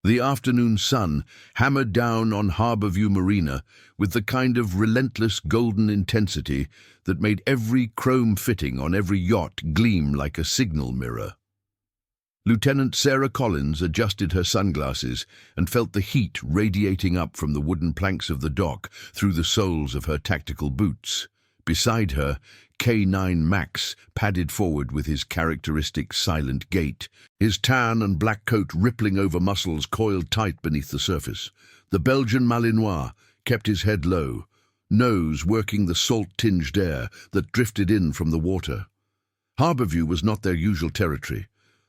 The afternoon sun hammered down on Harborview Marina with the kind of relentless golden intensity that made every chrome fitting on every yacht gleam like a signal mirror. Lieutenant Sarah Collins adjusted her sunglasses and felt the heat radiating up from the wooden planks of the dock through the soles of her tactical boots. Beside her, K-9 Max padded forward with his characteristic silent gait, his tan and black coat rippling over muscles coiled tight beneath the surface. The Belgian Malinois kept his head low, nose working the salt-tinged air that drifted in from the water. Harborview was not their usual territory.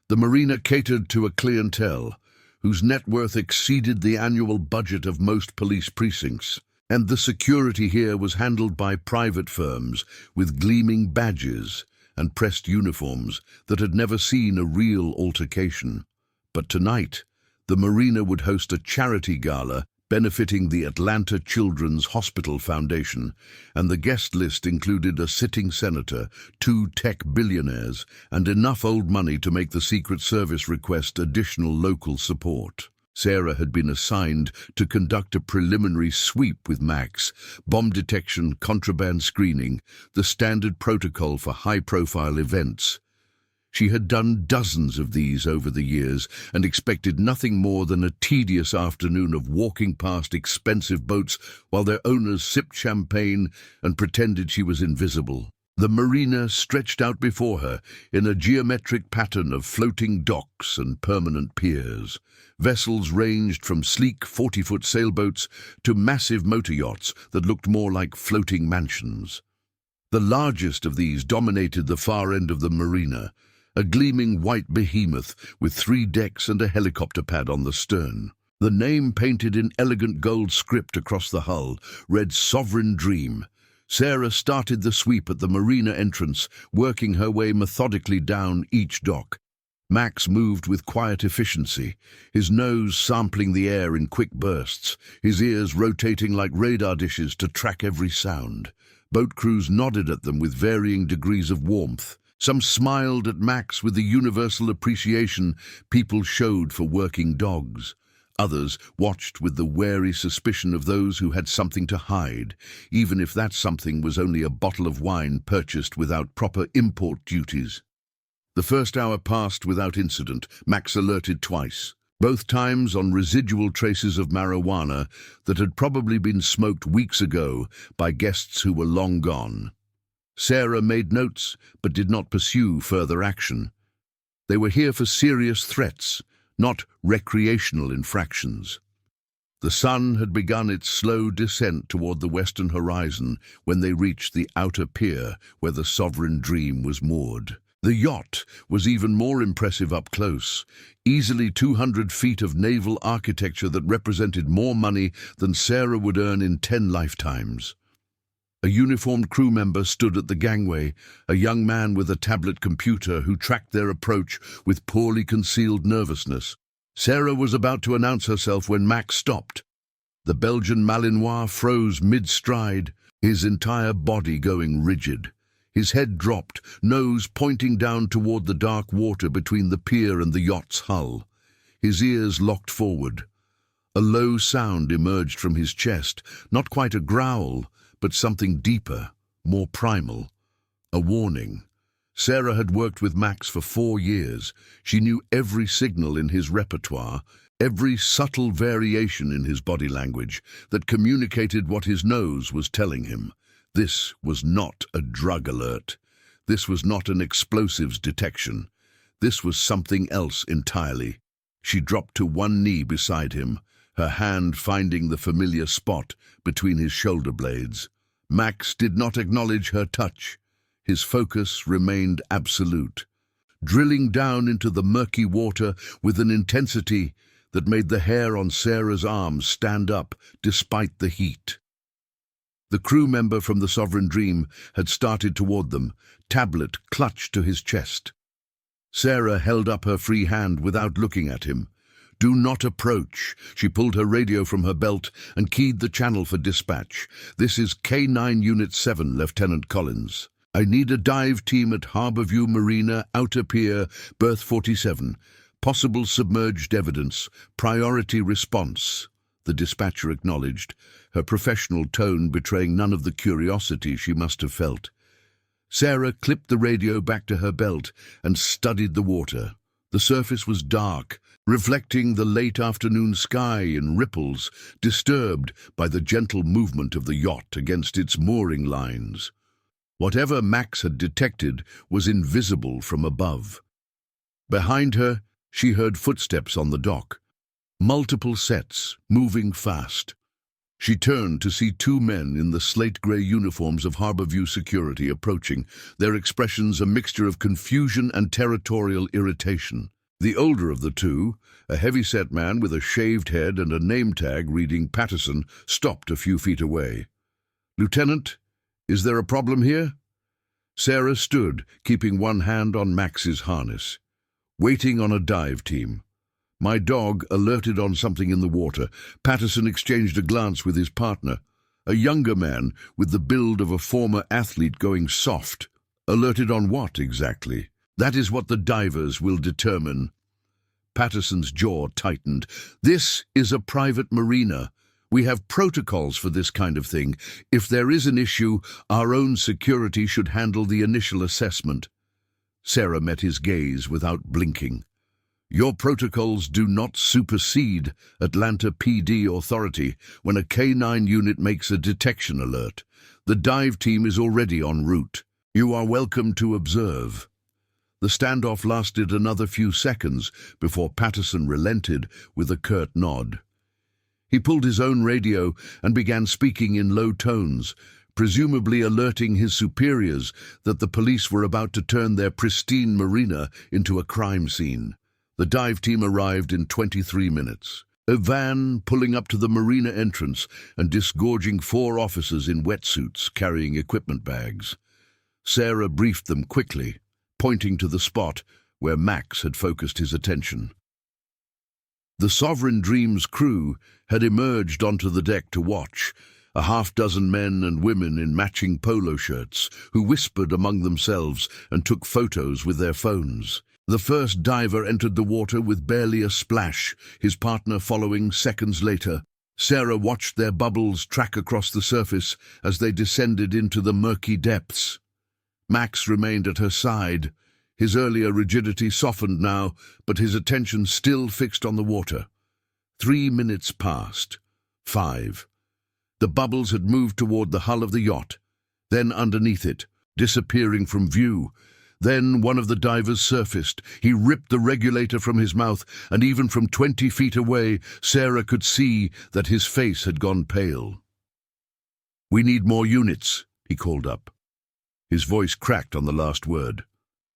The marina catered to a clientele whose net worth exceeded the annual budget of most police precincts, and the security here was handled by private firms with gleaming badges and pressed uniforms that had never seen a real altercation. But tonight, the marina would host a charity gala benefiting the Atlanta Children's Hospital Foundation, and the guest list included a sitting senator, 2 tech billionaires, and enough old money to make the Secret Service request additional local support. Sarah had been assigned to conduct a preliminary sweep with Max, bomb detection, contraband screening, the standard protocol for high-profile events. She had done dozens of these over the years and expected nothing more than a tedious afternoon of walking past expensive boats while their owners sipped champagne and pretended she was invisible. The marina stretched out before her in a geometric pattern of floating docks and permanent piers. Vessels ranged from sleek 40-foot sailboats to massive motor yachts that looked more like floating mansions. The largest of these dominated the far end of the marina, a gleaming white behemoth with 3 decks and a helicopter pad on the stern. The name painted in elegant gold script across the hull read Sovereign Dream. Sarah started the sweep at the marina entrance, working her way methodically down each dock. Max moved with quiet efficiency, his nose sampling the air in quick bursts, his ears rotating like radar dishes to track every sound. Boat crews nodded at them with varying degrees of warmth. Some smiled at Max with the universal appreciation people showed for working dogs. Others watched with the wary suspicion of those who had something to hide, even if that something was only a bottle of wine purchased without proper import duties. The first hour passed without incident. Max alerted twice, both times on residual traces of marijuana that had probably been smoked weeks ago by guests who were long gone. Sarah made notes but did not pursue further action. They were here for serious threats, not recreational infractions. The sun had begun its slow descent toward the western horizon when they reached the outer pier where the Sovereign Dream was moored. The yacht was even more impressive up close, easily 200 feet of naval architecture that represented more money than Sarah would earn in 10 lifetimes. A uniformed crew member stood at the gangway, a young man with a tablet computer who tracked their approach with poorly concealed nervousness. Sarah was about to announce herself when Max stopped. The Belgian Malinois froze mid-stride, his entire body going rigid. His head dropped, nose pointing down toward the dark water between the pier and the yacht's hull. His ears locked forward. A low sound emerged from his chest, not quite a growl, but something deeper, more primal. A warning. Sarah had worked with Max for 4 years. She knew every signal in his repertoire, every subtle variation in his body language that communicated what his nose was telling him. This was not a drug alert. This was not an explosives detection. This was something else entirely. She dropped to one knee beside him, her hand finding the familiar spot between his shoulder blades. Max did not acknowledge her touch. His focus remained absolute, drilling down into the murky water with an intensity that made the hair on Sarah's arms stand up despite the heat. The crew member from the Sovereign Dream had started toward them, tablet clutched to his chest. Sarah held up her free hand without looking at him. "Do not approach." She pulled her radio from her belt and keyed the channel for dispatch. "This is K-9 Unit 7, Lieutenant Collins. I need a dive team at Harborview Marina, Outer Pier, berth 47. Possible submerged evidence. Priority response, the dispatcher acknowledged, her professional tone betraying none of the curiosity she must have felt. Sarah clipped the radio back to her belt and studied the water. The surface was dark, reflecting the late afternoon sky in ripples, disturbed by the gentle movement of the yacht against its mooring lines. Whatever Max had detected was invisible from above. Behind her, she heard footsteps on the dock. Multiple sets, moving fast. She turned to see two men in the slate-grey uniforms of Harborview security approaching, their expressions a mixture of confusion and territorial irritation. The older of the two, a heavy-set man with a shaved head and a name tag reading Patterson, stopped a few feet away. "Lieutenant, is there a problem here?" Sarah stood, keeping one hand on Max's harness. "Waiting on a dive team. My dog alerted on something in the water." Patterson exchanged a glance with his partner, a younger man with the build of a former athlete going soft. "Alerted on what, exactly?" "That is what the divers will determine." Patterson's jaw tightened. "This is a private marina. We have protocols for this kind of thing. If there is an issue, our own security should handle the initial assessment." Sarah met his gaze without blinking. "Your protocols do not supersede Atlanta PD authority when a K-9 unit makes a detection alert. The dive team is already en route. You are welcome to observe." The standoff lasted another few seconds before Patterson relented with a curt nod. He pulled his own radio and began speaking in low tones, presumably alerting his superiors that the police were about to turn their pristine marina into a crime scene. The dive team arrived in 23 minutes. A van pulling up to the marina entrance and disgorging 4 officers in wetsuits carrying equipment bags. Sarah briefed them quickly, pointing to the spot where Max had focused his attention. The Sovereign Dream's crew had emerged onto the deck to watch, a half-dozen men and women in matching polo shirts who whispered among themselves and took photos with their phones. The first diver entered the water with barely a splash, his partner following seconds later. Sarah watched their bubbles track across the surface as they descended into the murky depths. Max remained at her side. His earlier rigidity softened now, but his attention still fixed on the water. 3 minutes passed. 5. The bubbles had moved toward the hull of the yacht, then underneath it, disappearing from view. Then one of the divers surfaced. He ripped the regulator from his mouth, and even from 20 feet away, Sarah could see that his face had gone pale. "We need more units," he called up. His voice cracked on the last word.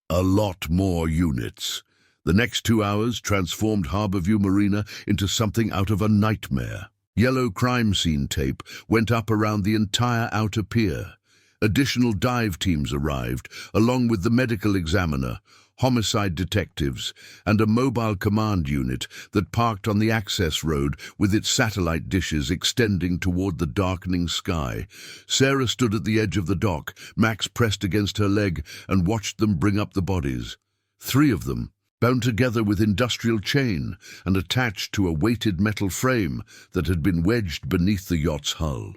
"A lot more units." The next 2 hours transformed Harborview Marina into something out of a nightmare. Yellow crime scene tape went up around the entire outer pier. Additional dive teams arrived, along with the medical examiner, homicide detectives, and a mobile command unit that parked on the access road with its satellite dishes extending toward the darkening sky. Sarah stood at the edge of the dock, Max pressed against her leg, and watched them bring up the bodies. 3 of them, bound together with industrial chain and attached to a weighted metal frame that had been wedged beneath the yacht's hull.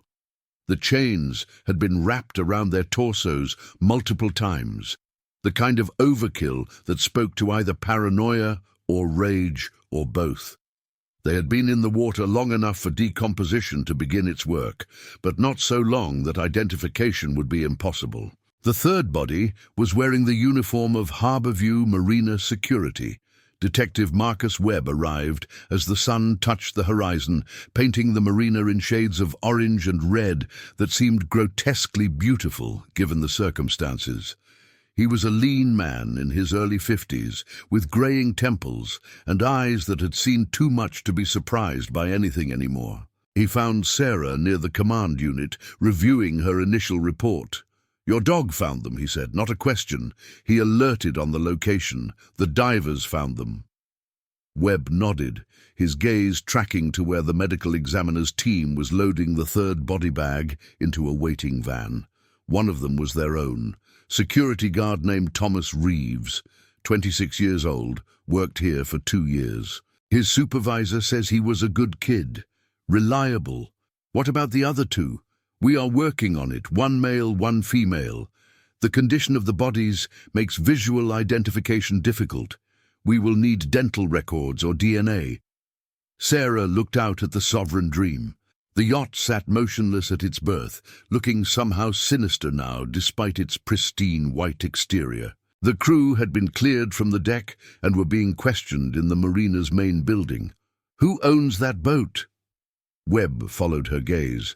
The chains had been wrapped around their torsos multiple times, the kind of overkill that spoke to either paranoia or rage or both. They had been in the water long enough for decomposition to begin its work, but not so long that identification would be impossible. The third body was wearing the uniform of Harborview Marina Security. Detective Marcus Webb arrived as the sun touched the horizon, painting the marina in shades of orange and red that seemed grotesquely beautiful given the circumstances. He was a lean man in his early 50s, with graying temples and eyes that had seen too much to be surprised by anything anymore. He found Sarah near the command unit, reviewing her initial report. "Your dog found them," he said, "not a question. He alerted on the location. The divers found them." Webb nodded, his gaze tracking to where the medical examiner's team was loading the third body bag into a waiting van. One of them was their own, security guard named Thomas Reeves. 26 years old, worked here for 2 years. His supervisor says he was a good kid, reliable. What about the other two? We are working on it, 1 male, 1 female. The condition of the bodies makes visual identification difficult. We will need dental records or DNA. Sarah looked out at the sovereign dream. The yacht sat motionless at its berth, looking somehow sinister now despite its pristine white exterior. The crew had been cleared from the deck and were being questioned in the marina's main building. Who owns that boat? Webb followed her gaze.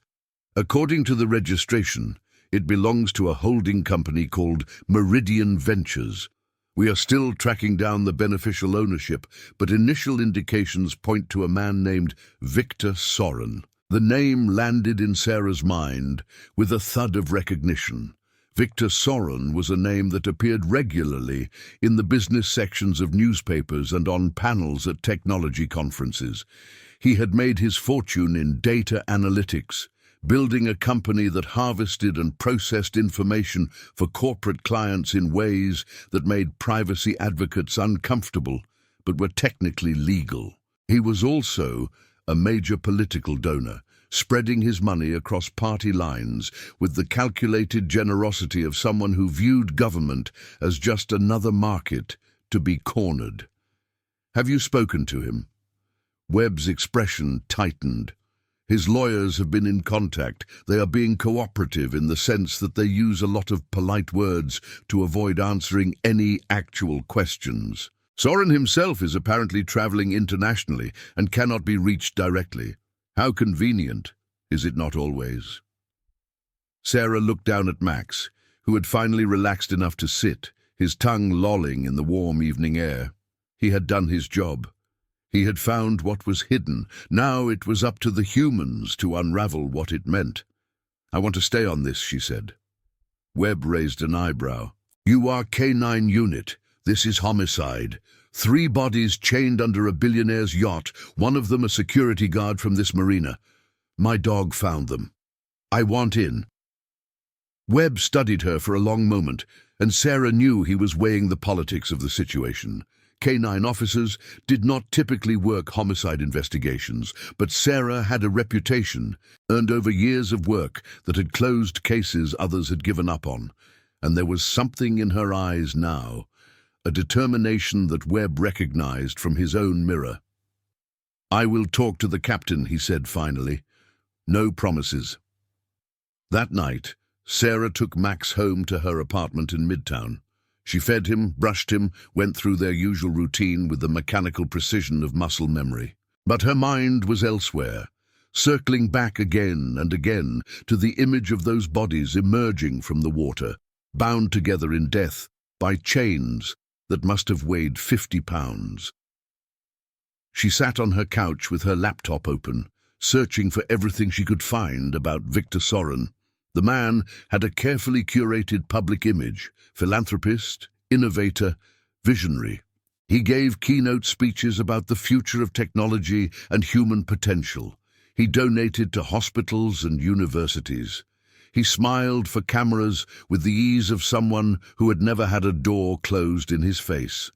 According to the registration, it belongs to a holding company called Meridian Ventures. We are still tracking down the beneficial ownership, but initial indications point to a man named Victor Soren. The name landed in Sarah's mind with a thud of recognition. Victor Soren was a name that appeared regularly in the business sections of newspapers and on panels at technology conferences. He had made his fortune in data analytics, building a company that harvested and processed information for corporate clients in ways that made privacy advocates uncomfortable, but were technically legal. He was also a major political donor, spreading his money across party lines with the calculated generosity of someone who viewed government as just another market to be cornered. Have you spoken to him? Webb's expression tightened. His lawyers have been in contact. They are being cooperative in the sense that they use a lot of polite words to avoid answering any actual questions. Soren himself is apparently traveling internationally and cannot be reached directly. How convenient, is it not always? Sarah looked down at Max, who had finally relaxed enough to sit, his tongue lolling in the warm evening air. He had done his job. He had found what was hidden. Now it was up to the humans to unravel what it meant. I want to stay on this, she said. Webb raised an eyebrow. You are K-9 unit. This is homicide. 3 bodies chained under a billionaire's yacht, one of them a security guard from this marina. My dog found them. I want in. Webb studied her for a long moment, and Sarah knew he was weighing the politics of the situation. K-9 officers did not typically work homicide investigations, but Sarah had a reputation, earned over years of work that had closed cases others had given up on, and there was something in her eyes now, a determination that Webb recognized from his own mirror. I will talk to the captain, he said finally. No promises. That night, Sarah took Max home to her apartment in Midtown. She fed him, brushed him, went through their usual routine with the mechanical precision of muscle memory. But her mind was elsewhere, circling back again and again to the image of those bodies emerging from the water, bound together in death by chains that must have weighed 50 pounds. She sat on her couch with her laptop open, searching for everything she could find about Victor Soren. The man had a carefully curated public image, philanthropist, innovator, visionary. He gave keynote speeches about the future of technology and human potential. He donated to hospitals and universities. He smiled for cameras with the ease of someone who had never had a door closed in his face.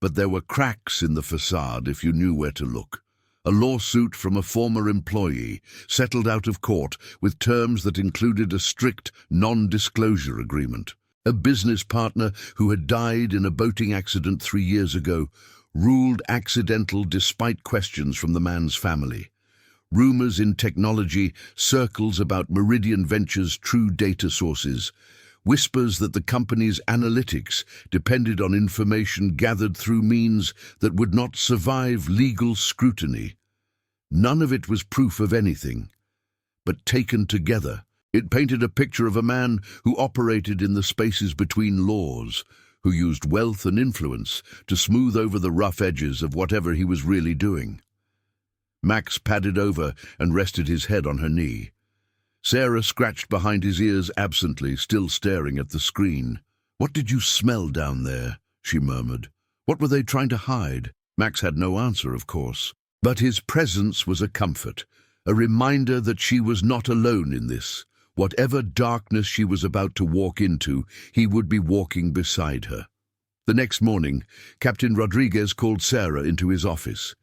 But there were cracks in the facade if you knew where to look. A lawsuit from a former employee, settled out of court with terms that included a strict non-disclosure agreement. A business partner who had died in a boating accident 3 years ago, ruled accidental despite questions from the man's family. Rumors in technology, circles about Meridian Ventures' true data sources, whispers that the company's analytics depended on information gathered through means that would not survive legal scrutiny. None of it was proof of anything, but taken together, it painted a picture of a man who operated in the spaces between laws, who used wealth and influence to smooth over the rough edges of whatever he was really doing. Max padded over and rested his head on her knee. Sarah scratched behind his ears absently, still staring at the screen. What did you smell down there? She murmured. What were they trying to hide? Max had no answer, of course. But his presence was a comfort, a reminder that she was not alone in this. Whatever darkness she was about to walk into, he would be walking beside her. The next morning, Captain Rodriguez called Sarah into his office.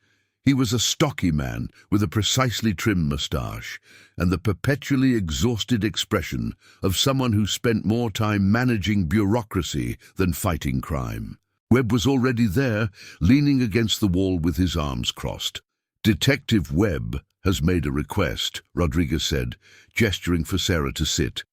He was a stocky man with a precisely trimmed moustache and the perpetually exhausted expression of someone who spent more time managing bureaucracy than fighting crime. Webb was already there, leaning against the wall with his arms crossed. "Detective Webb has made a request," Rodriguez said, gesturing for Sarah to sit.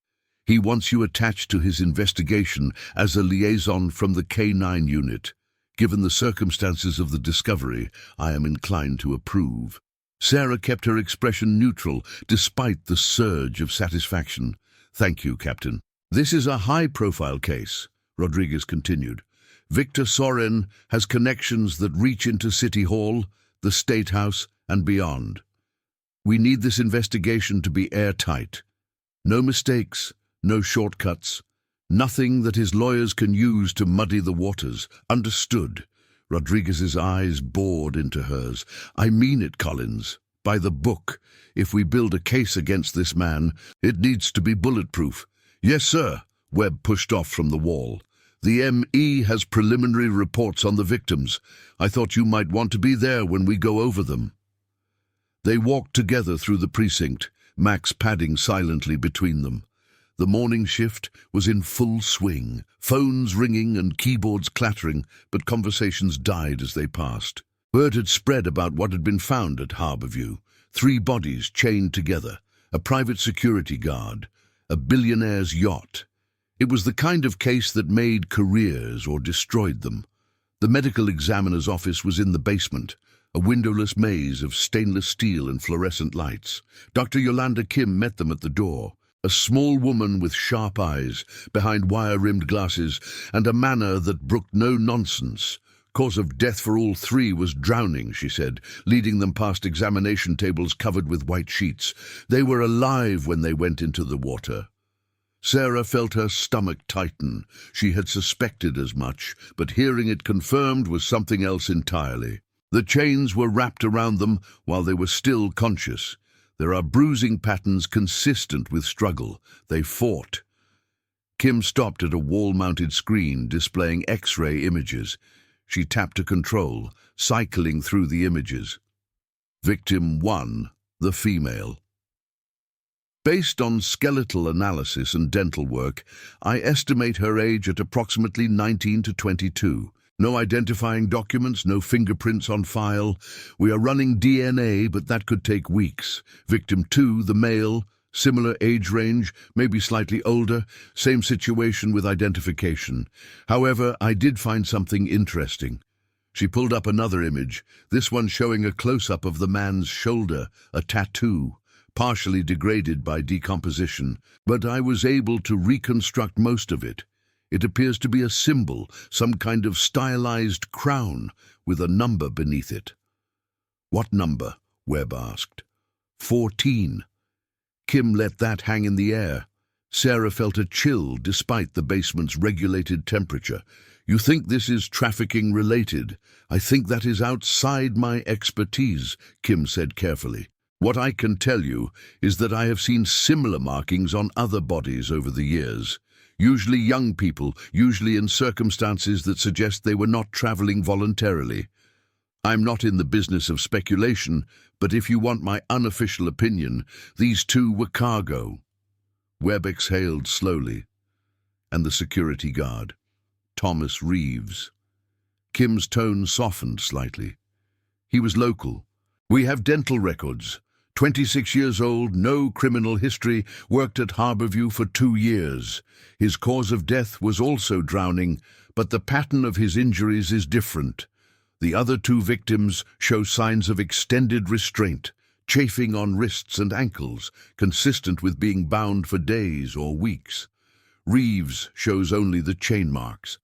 "He wants you attached to his investigation as a liaison from the K-9 unit. Given the circumstances of the discovery, I am inclined to approve." Sarah kept her expression neutral, despite the surge of satisfaction. "Thank you, Captain." "This is a high-profile case," Rodriguez continued. "Victor Soren has connections that reach into City Hall, the State House, and beyond. We need this investigation to be airtight. No mistakes, no shortcuts. Nothing that his lawyers can use to muddy the waters. Understood?" Rodriguez's eyes bored into hers. "I mean it, Collins. By the book. If we build a case against this man, it needs to be bulletproof." "Yes, sir." Webb pushed off from the wall. "The ME has preliminary reports on the victims. I thought you might want to be there when we go over them." They walked together through the precinct, Max padding silently between them. The morning shift was in full swing, phones ringing and keyboards clattering, but conversations died as they passed. Word had spread about what had been found at Harborview. 3 bodies chained together, a private security guard, a billionaire's yacht. It was the kind of case that made careers or destroyed them. The medical examiner's office was in the basement, a windowless maze of stainless steel and fluorescent lights. Dr. Yolanda Kim met them at the door. A small woman with sharp eyes, behind wire-rimmed glasses, and a manner that brooked no nonsense. "Cause of death for all 3 was drowning," she said, leading them past examination tables covered with white sheets. "They were alive when they went into the water." Sarah felt her stomach tighten. She had suspected as much, but hearing it confirmed was something else entirely. The chains were wrapped around them while they were still conscious. There are bruising patterns consistent with struggle. They fought. Kim stopped at a wall-mounted screen displaying X-ray images. She tapped a control, cycling through the images. Victim 1, the female. "Based on skeletal analysis and dental work, I estimate her age at approximately 19 to 22. No identifying documents, no fingerprints on file. We are running DNA, but that could take weeks. Victim 2, the male, similar age range, maybe slightly older, same situation with identification. However, I did find something interesting." She pulled up another image, this one showing a close-up of the man's shoulder, a tattoo, partially degraded by decomposition, but I was able to reconstruct most of it. It appears to be a symbol, some kind of stylized crown with a number beneath it. "What number?" Webb asked. 14. Kim let that hang in the air. Sarah felt a chill despite the basement's regulated temperature. "You think this is trafficking related? I think that is outside my expertise," Kim said carefully. "What I can tell you is that I have seen similar markings on other bodies over the years. Usually young people, usually in circumstances that suggest they were not traveling voluntarily. I'm not in the business of speculation, but if you want my unofficial opinion, these 2 were cargo." Webb exhaled slowly. "And the security guard?" "Thomas Reeves." Kim's tone softened slightly. "He was local. We have dental records. 26 years old, no criminal history, worked at Harborview for 2 years. His cause of death was also drowning, but the pattern of his injuries is different. The other 2 victims show signs of extended restraint, chafing on wrists and ankles, consistent with being bound for days or weeks. Reeves shows only the chain marks.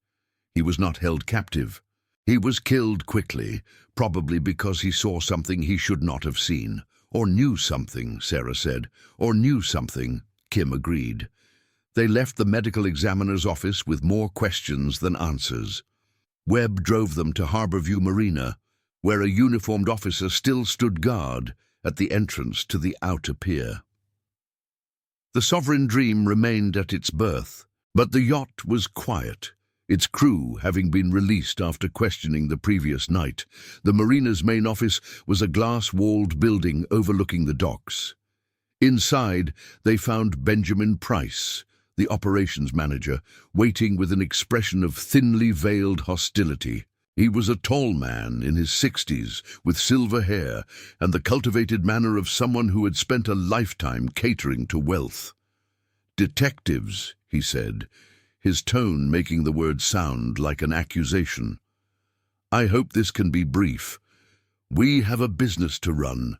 He was not held captive. He was killed quickly, probably because he saw something he should not have seen. Or knew something, Sarah said. Or knew something, Kim agreed. They left the medical examiner's office with more questions than answers. Webb drove them to Harborview Marina, where a uniformed officer still stood guard at the entrance to the outer pier. The sovereign dream remained at its birth, but the yacht was quiet. its crew having been released after questioning the previous night. The marina's main office was a glass-walled building overlooking the docks. Inside, they found Benjamin Price, the operations manager, waiting with an expression of thinly veiled hostility. He was a tall man in his 60s, with silver hair and the cultivated manner of someone who had spent a lifetime catering to wealth. "Detectives," he said, his tone making the word sound like an accusation. "I hope this can be brief. We have a business to run."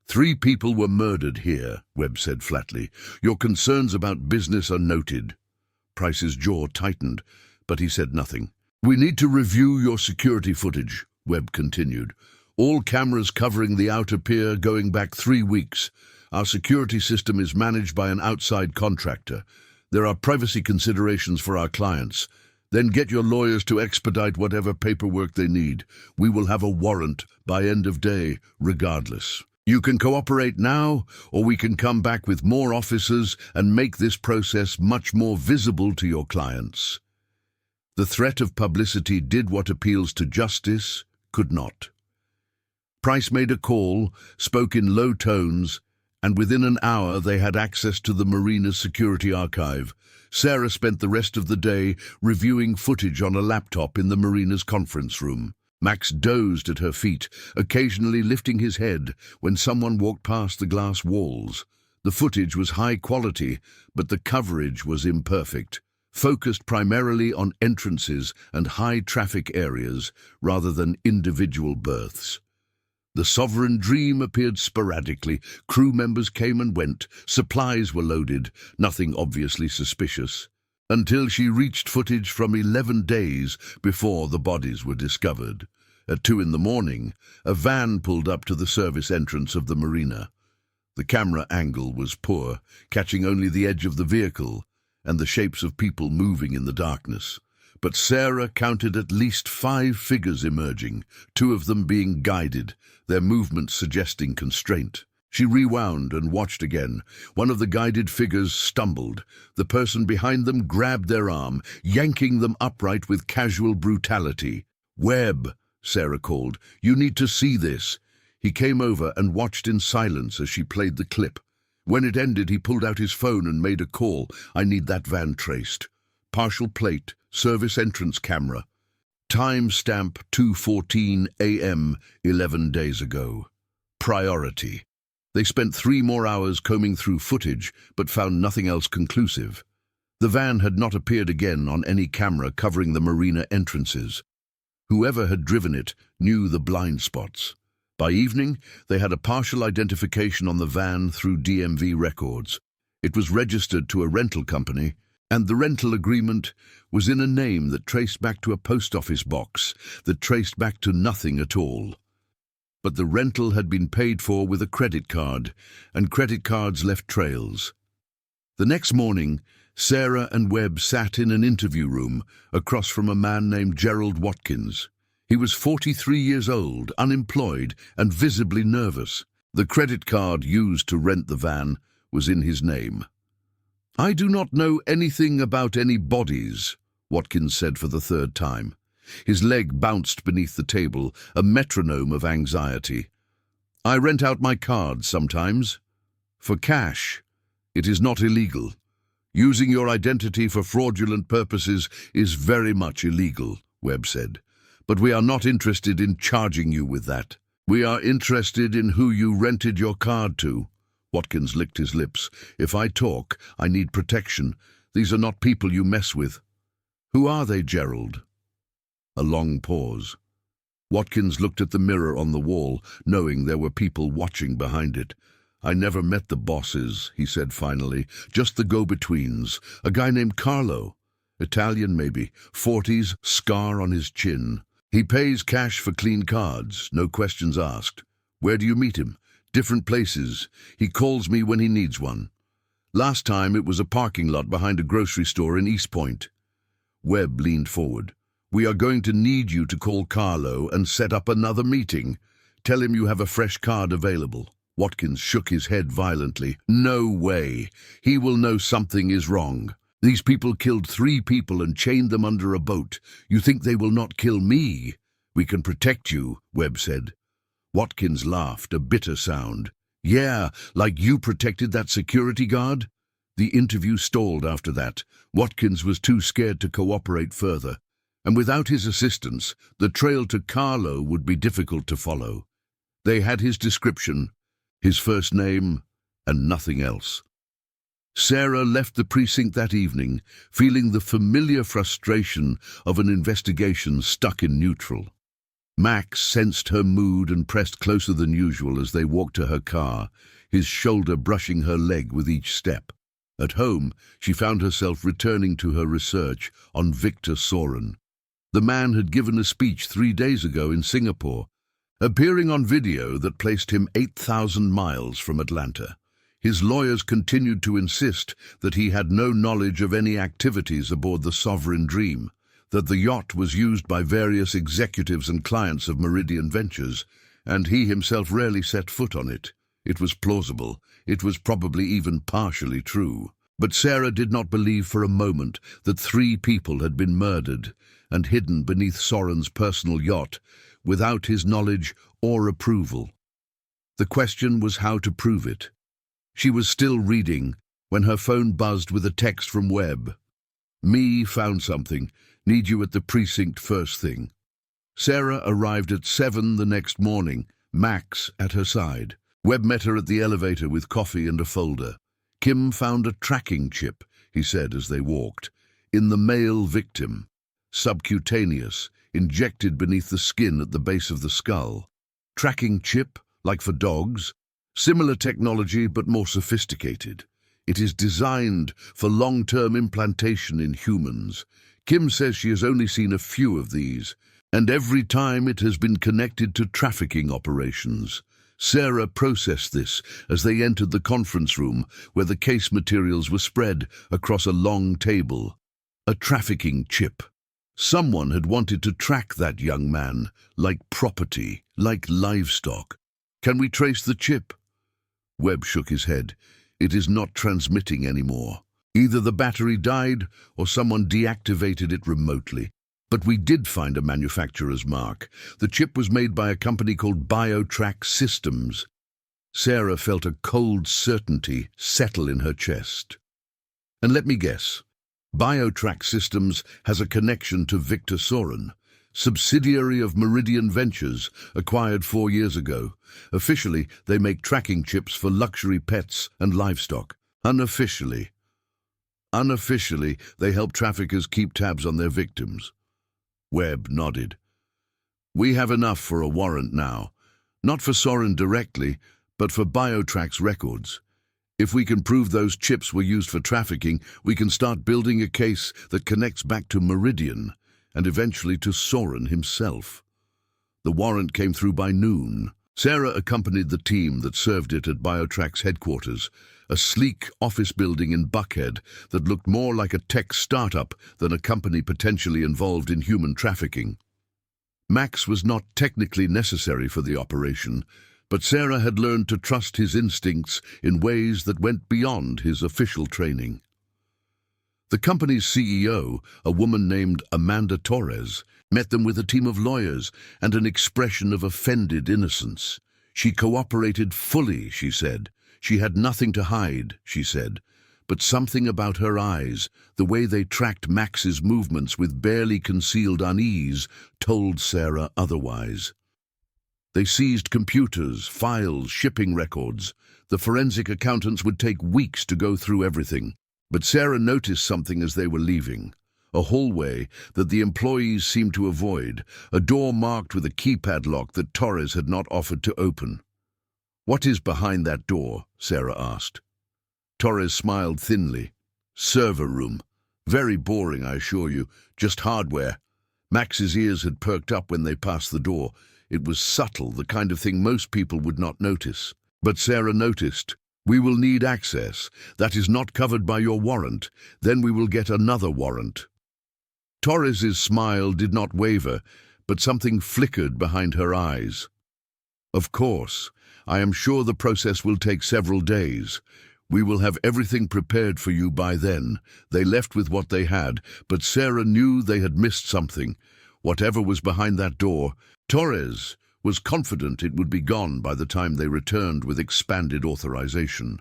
"3 people were murdered here," Webb said flatly. "Your concerns about business are noted." Price's jaw tightened, but he said nothing. "We need to review your security footage," Webb continued. "All cameras covering the outer pier going back 3 weeks. Our security system is managed by an outside contractor. There are privacy considerations for our clients. Then get your lawyers to expedite whatever paperwork they need. We will have a warrant by end of day, regardless. You can cooperate now, or we can come back with more officers and make this process much more visible to your clients." The threat of publicity did what appeals to justice could not. Price made a call, spoke in low tones, and within an hour they had access to the marina's security archive. Sarah spent the rest of the day reviewing footage on a laptop in the marina's conference room. Max dozed at her feet, occasionally lifting his head when someone walked past the glass walls. The footage was high quality, but the coverage was imperfect, focused primarily on entrances and high-traffic areas rather than individual berths. The Sovereign Dream appeared sporadically. Crew members came and went. Supplies were loaded, nothing obviously suspicious, until she reached footage from 11 days before the bodies were discovered. At 2 in the morning, a van pulled up to the service entrance of the marina. The camera angle was poor, catching only the edge of the vehicle and the shapes of people moving in the darkness. But Sarah counted at least 5 figures emerging, 2 of them being guided, their movements suggesting constraint. She rewound and watched again. One of the guided figures stumbled. The person behind them grabbed their arm, yanking them upright with casual brutality. "Webb," Sarah called, "you need to see this." He came over and watched in silence as she played the clip. When it ended, he pulled out his phone and made a call. "I need that van traced. Partial plate, service entrance camera. Time stamp 2:14 a.m. 11 days ago. Priority." They spent 3 more hours combing through footage, but found nothing else conclusive. The van had not appeared again on any camera covering the marina entrances. Whoever had driven it knew the blind spots. By evening, they had a partial identification on the van through DMV records. It was registered to a rental company, and the rental agreement was in a name that traced back to a post office box that traced back to nothing at all. But the rental had been paid for with a credit card, and credit cards left trails. The next morning, Sarah and Webb sat in an interview room across from a man named Gerald Watkins. He was 43 years old, unemployed, and visibly nervous. The credit card used to rent the van was in his name. "I do not know anything about any bodies," Watkins said for the 3rd time. His leg bounced beneath the table, a metronome of anxiety. "I rent out my cards sometimes. For cash. It is not illegal. Using your identity for fraudulent purposes is very much illegal," Webb said. "But we are not interested in charging you with that. We are interested in who you rented your card to." Watkins licked his lips. "If I talk, I need protection. These are not people you mess with." "Who are they, Gerald?" A long pause. Watkins looked at the mirror on the wall, knowing there were people watching behind it. "I never met the bosses," he said finally. "Just the go-betweens. A guy named Carlo. Italian maybe, 40s, scar on his chin. He pays cash for clean cards, no questions asked. Where do you meet him? Different places. He calls me when he needs one. Last time it was a parking lot behind a grocery store in East Point." Webb leaned forward. "We are going to need you to call Carlo and set up another meeting. Tell him you have a fresh card available." Watkins shook his head violently. "No way. He will know something is wrong." These people killed 3 people and chained them under a boat. You think they will not kill me? We can protect you, Webb said. Watkins laughed, a bitter sound. Yeah, like you protected that security guard? The interview stalled after that. Watkins was too scared to cooperate further, and without his assistance, the trail to Carlo would be difficult to follow. They had his description, his first name, and nothing else. Sarah left the precinct that evening, feeling the familiar frustration of an investigation stuck in neutral. Max sensed her mood and pressed closer than usual as they walked to her car, his shoulder brushing her leg with each step. At home, she found herself returning to her research on Victor Soren. The man had given a speech 3 days ago in Singapore, appearing on video that placed him 8,000 miles from Atlanta. His lawyers continued to insist that he had no knowledge of any activities aboard the Sovereign Dream, that the yacht was used by various executives and clients of Meridian Ventures, and he himself rarely set foot on it. It was plausible. It was probably even partially true. But Sarah did not believe for a moment that 3 people had been murdered and hidden beneath Soren's personal yacht without his knowledge or approval. The question was how to prove it. She was still reading when her phone buzzed with a text from Webb. Me found something. Need you at the precinct first thing. Sarah arrived at 7 the next morning, Max at her side. Webb met her at the elevator with coffee and a folder. Kim found a tracking chip, he said as they walked, in the male victim. Subcutaneous, injected beneath the skin at the base of the skull. Tracking chip, like for dogs? Similar technology but more sophisticated. It is designed for long-term implantation in humans. Kim says she has only seen a few of these, and every time it has been connected to trafficking operations. Sarah processed this as they entered the conference room where the case materials were spread across a long table. A trafficking chip. Someone had wanted to track that young man, like property, like livestock. Can we trace the chip? Webb shook his head. It is not transmitting anymore. Either the battery died or someone deactivated it remotely. But we did find a manufacturer's mark. The chip was made by a company called BioTrack Systems. Sarah felt a cold certainty settle in her chest. And let me guess, BioTrack Systems has a connection to Victor Soren, subsidiary of Meridian Ventures, acquired 4 years ago. Officially, they make tracking chips for luxury pets and livestock. Unofficially, they help traffickers keep tabs on their victims. Webb nodded. We have enough for a warrant now. Not for Soren directly, but for BioTrack's records. If we can prove those chips were used for trafficking, we can start building a case that connects back to Meridian and eventually to Soren himself. The warrant came through by noon. Sarah accompanied the team that served it at BioTrack's headquarters, a sleek office building in Buckhead that looked more like a tech startup than a company potentially involved in human trafficking. Max was not technically necessary for the operation, but Sarah had learned to trust his instincts in ways that went beyond his official training. The company's CEO, a woman named Amanda Torres, met them with a team of lawyers and an expression of offended innocence. She cooperated fully, she said. She had nothing to hide, she said, but something about her eyes, the way they tracked Max's movements with barely concealed unease, told Sarah otherwise. They seized computers, files, shipping records. The forensic accountants would take weeks to go through everything. But Sarah noticed something as they were leaving. A hallway that the employees seemed to avoid, a door marked with a keypad lock that Torres had not offered to open. What is behind that door? Sarah asked. Torres smiled thinly. Server room. Very boring, I assure you. Just hardware. Max's ears had perked up when they passed the door. It was subtle, the kind of thing most people would not notice. But Sarah noticed. We will need access. That is not covered by your warrant. Then we will get another warrant. Torres's smile did not waver, but something flickered behind her eyes. Of course. I am sure the process will take several days. We will have everything prepared for you by then." They left with what they had, but Sarah knew they had missed something. Whatever was behind that door, Torres was confident it would be gone by the time they returned with expanded authorization.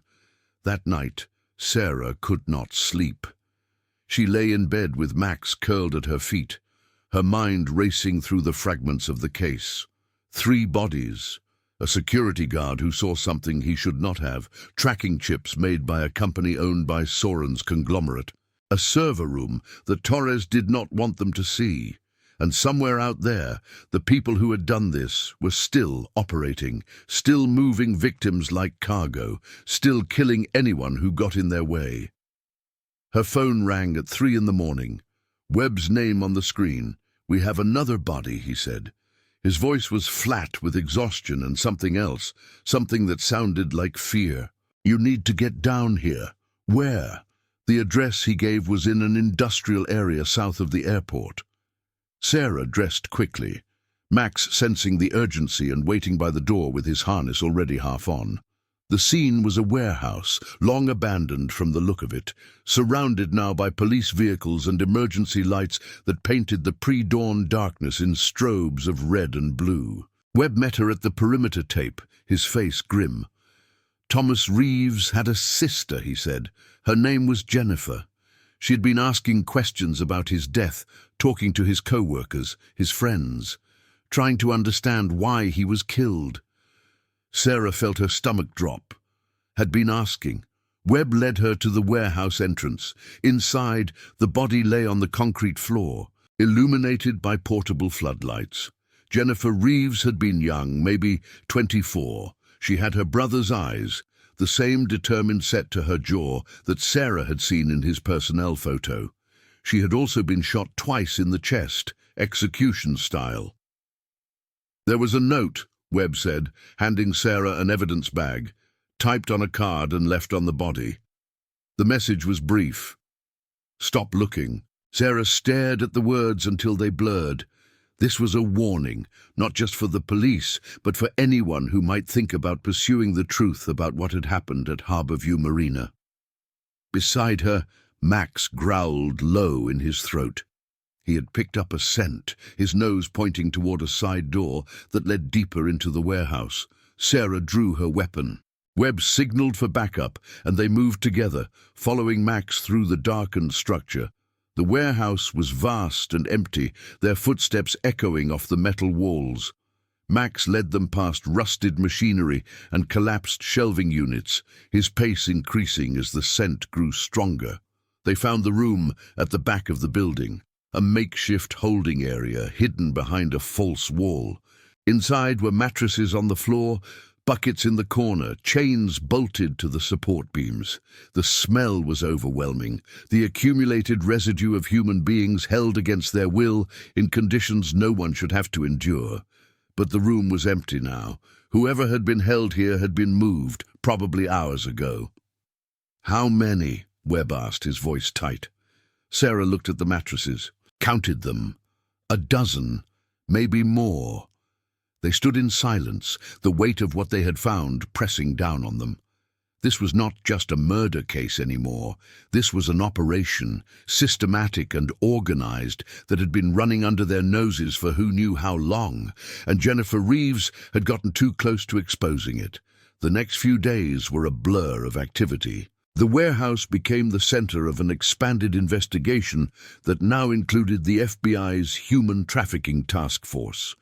That night, Sarah could not sleep. She lay in bed with Max curled at her feet, her mind racing through the fragments of the case. 3 bodies, a security guard who saw something he should not have, tracking chips made by a company owned by Soren's conglomerate, a server room that Torres did not want them to see, and somewhere out there, the people who had done this were still operating, still moving victims like cargo, still killing anyone who got in their way. Her phone rang at 3 in the morning. Webb's name on the screen. "We have another body," he said. His voice was flat with exhaustion and something else, something that sounded like fear. "You need to get down here." "Where?" The address he gave was in an industrial area south of the airport. Sarah dressed quickly, Max sensing the urgency and waiting by the door with his harness already half on. The scene was a warehouse, long abandoned from the look of it, surrounded now by police vehicles and emergency lights that painted the pre-dawn darkness in strobes of red and blue. Webb met her at the perimeter tape, his face grim. "Thomas Reeves had a sister," he said. "Her name was Jennifer. She had been asking questions about his death, talking to his co-workers, his friends, trying to understand why he was killed." Sarah felt her stomach drop. Had been asking. Webb led her to the warehouse entrance. Inside, the body lay on the concrete floor, illuminated by portable floodlights. Jennifer Reeves had been young, maybe 24. She had her brother's eyes, the same determined set to her jaw that Sarah had seen in his personnel photo. She had also been shot twice in the chest, execution style. "There was a note," Webb said, handing Sarah an evidence bag, typed on a card and left on the body. The message was brief. "Stop looking." Sarah stared at the words until they blurred. This was a warning, not just for the police, but for anyone who might think about pursuing the truth about what had happened at Harborview Marina. Beside her, Max growled low in his throat. He had picked up a scent, his nose pointing toward a side door that led deeper into the warehouse. Sarah drew her weapon. Webb signaled for backup, and they moved together, following Max through the darkened structure. The warehouse was vast and empty, their footsteps echoing off the metal walls. Max led them past rusted machinery and collapsed shelving units, his pace increasing as the scent grew stronger. They found the room at the back of the building, a makeshift holding area hidden behind a false wall. Inside were mattresses on the floor, buckets in the corner, chains bolted to the support beams. The smell was overwhelming, the accumulated residue of human beings held against their will in conditions no one should have to endure. But the room was empty now. Whoever had been held here had been moved, probably hours ago. "How many?" Webb asked, his voice tight. Sarah looked at the mattresses, counted them. 12, maybe more. They stood in silence, the weight of what they had found pressing down on them. This was not just a murder case anymore. This was an operation, systematic and organized, that had been running under their noses for who knew how long, and Jennifer Reeves had gotten too close to exposing it. The next few days were a blur of activity. The warehouse became the center of an expanded investigation that now included the FBI's human trafficking task force.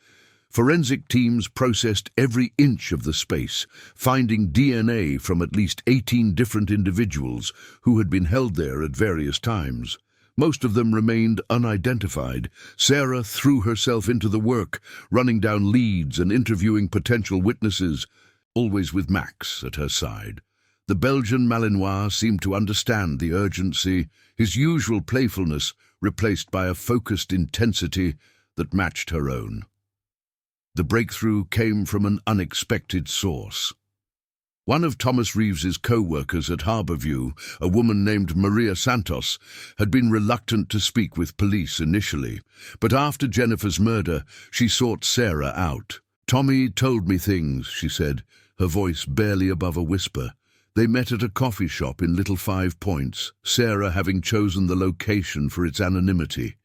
Forensic teams processed every inch of the space, finding DNA from at least 18 different individuals who had been held there at various times. Most of them remained unidentified. Sarah threw herself into the work, running down leads and interviewing potential witnesses, always with Max at her side. The Belgian Malinois seemed to understand the urgency, his usual playfulness replaced by a focused intensity that matched her own. The breakthrough came from an unexpected source. One of Thomas Reeves's co-workers at Harborview, a woman named Maria Santos, had been reluctant to speak with police initially, but after Jennifer's murder, she sought Sarah out. "Tommy told me things," she said, her voice barely above a whisper. They met at a coffee shop in Little 5 Points, Sarah having chosen the location for its anonymity.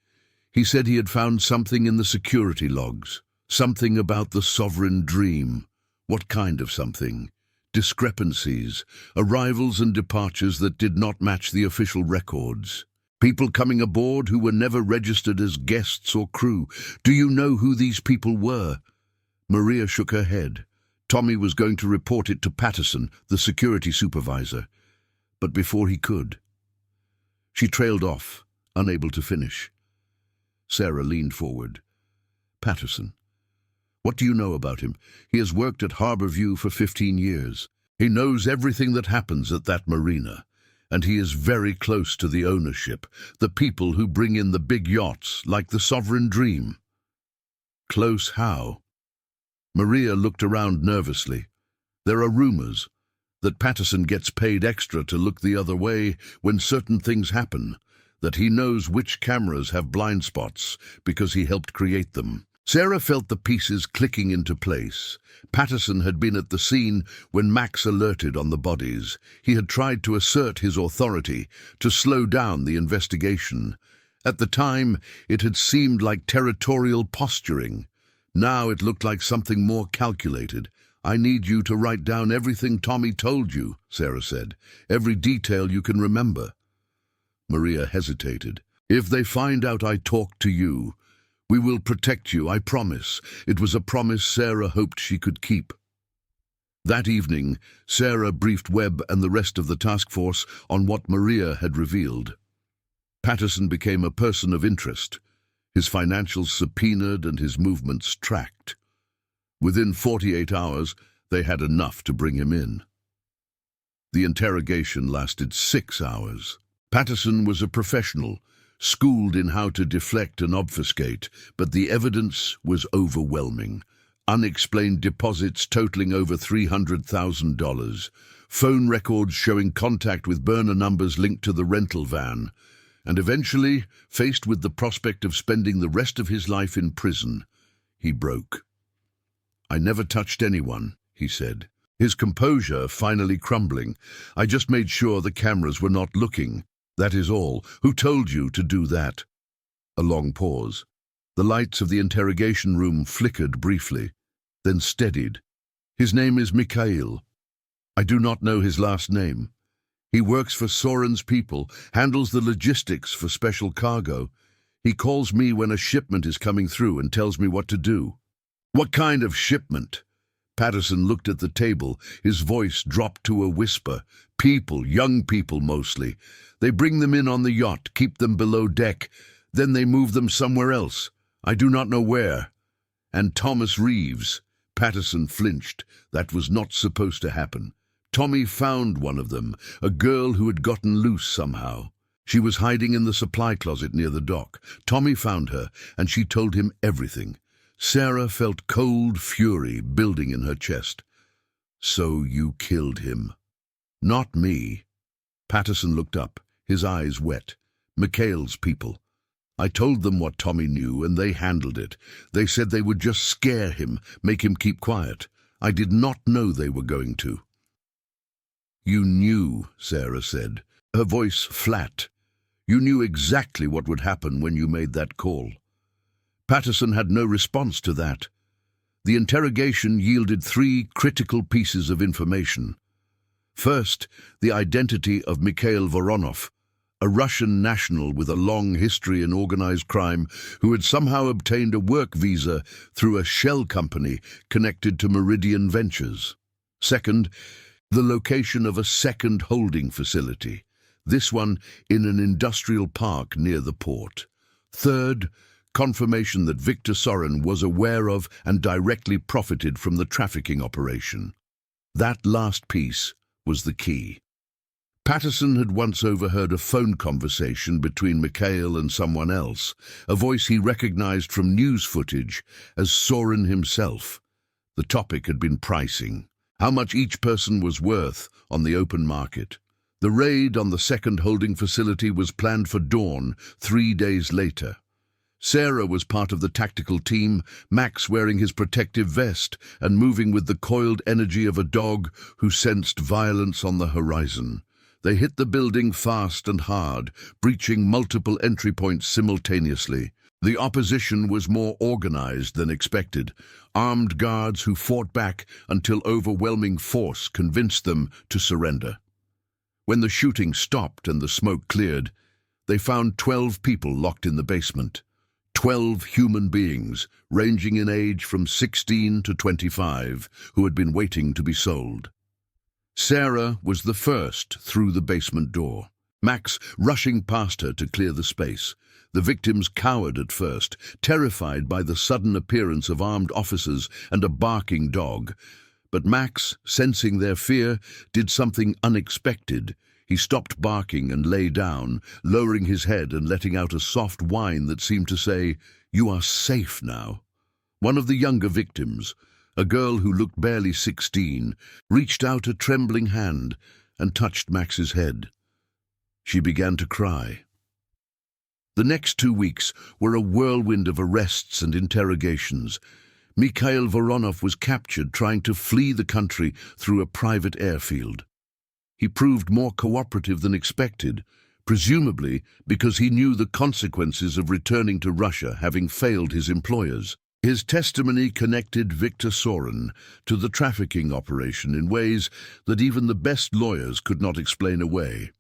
He said he had found something in the security logs, something about the sovereign dream. What kind of something? Discrepancies, arrivals and departures that did not match the official records. People coming aboard who were never registered as guests or crew. Do you know who these people were? Maria shook her head. Tommy was going to report it to Patterson, the security supervisor. But before he could, she trailed off, unable to finish. Sarah leaned forward. Patterson. What do you know about him? He has worked at Harborview for 15 years. He knows everything that happens at that marina. And he is very close to the ownership, the people who bring in the big yachts, like the Sovereign Dream. Close how? Maria looked around nervously. There are rumors that Patterson gets paid extra to look the other way when certain things happen, that he knows which cameras have blind spots because he helped create them. Sarah felt the pieces clicking into place. Patterson had been at the scene when Max alerted on the bodies. He had tried to assert his authority, to slow down the investigation. At the time, it had seemed like territorial posturing. Now it looked like something more calculated. I need you to write down everything Tommy told you, Sarah said. Every detail you can remember. Maria hesitated. If they find out I talked to you, we will protect you, I promise. It was a promise Sarah hoped she could keep. That evening, Sarah briefed Webb and the rest of the task force on what Maria had revealed. Patterson became a person of interest, his financials subpoenaed and his movements tracked. Within 48 hours, they had enough to bring him in. The interrogation lasted 6 hours. Patterson was a professional, schooled in how to deflect and obfuscate, but the evidence was overwhelming. Unexplained deposits totaling over $300,000, phone records showing contact with burner numbers linked to the rental van, and eventually, faced with the prospect of spending the rest of his life in prison, he broke. I never touched anyone, he said, his composure finally crumbling. I just made sure the cameras were not looking. That is all. Who told you to do that? A long pause. The lights of the interrogation room flickered briefly, then steadied. His name is Mikhail. I do not know his last name. He works for Soren's people, handles the logistics for special cargo. He calls me when a shipment is coming through and tells me what to do. What kind of shipment? Patterson looked at the table. His voice dropped to a whisper. People, young people mostly. They bring them in on the yacht, keep them below deck, then they move them somewhere else. I do not know where. And Thomas Reeves. Patterson flinched. That was not supposed to happen. Tommy found one of them, a girl who had gotten loose somehow. She was hiding in the supply closet near the dock. Tommy found her, and she told him everything. Sarah felt cold fury building in her chest. So you killed him. Not me. Patterson looked up, his eyes wet. Mikhail's people. I told them what Tommy knew, and they handled it. They said they would just scare him, make him keep quiet. I did not know they were going to. You knew, Sarah said, her voice flat. You knew exactly what would happen when you made that call. Patterson had no response to that. The interrogation yielded 3 critical pieces of information. First, the identity of Mikhail Voronov, a Russian national with a long history in organized crime who had somehow obtained a work visa through a shell company connected to Meridian Ventures. Second, the location of a second holding facility, this one in an industrial park near the port. Third, confirmation that Victor Soren was aware of and directly profited from the trafficking operation. That last piece was the key. Patterson had once overheard a phone conversation between Mikhail and someone else, a voice he recognized from news footage as Soren himself. The topic had been pricing, how much each person was worth on the open market. The raid on the second holding facility was planned for dawn 3 days later. Sarah was part of the tactical team, Max wearing his protective vest and moving with the coiled energy of a dog who sensed violence on the horizon. They hit the building fast and hard, breaching multiple entry points simultaneously. The opposition was more organized than expected, armed guards who fought back until overwhelming force convinced them to surrender. When the shooting stopped and the smoke cleared, they found 12 people locked in the basement. 12 human beings, ranging in age from 16 to 25, who had been waiting to be sold. Sarah was the first through the basement door, Max rushing past her to clear the space. The victims cowered at first, terrified by the sudden appearance of armed officers and a barking dog. But Max, sensing their fear, did something unexpected. He stopped barking and lay down, lowering his head and letting out a soft whine that seemed to say, "You are safe now." One of the younger victims, a girl who looked barely 16, reached out a trembling hand and touched Max's head. She began to cry. The next 2 weeks were a whirlwind of arrests and interrogations. Mikhail Voronov was captured trying to flee the country through a private airfield. He proved more cooperative than expected, presumably because he knew the consequences of returning to Russia, having failed his employers. His testimony connected Viktor Sorin to the trafficking operation in ways that even the best lawyers could not explain away.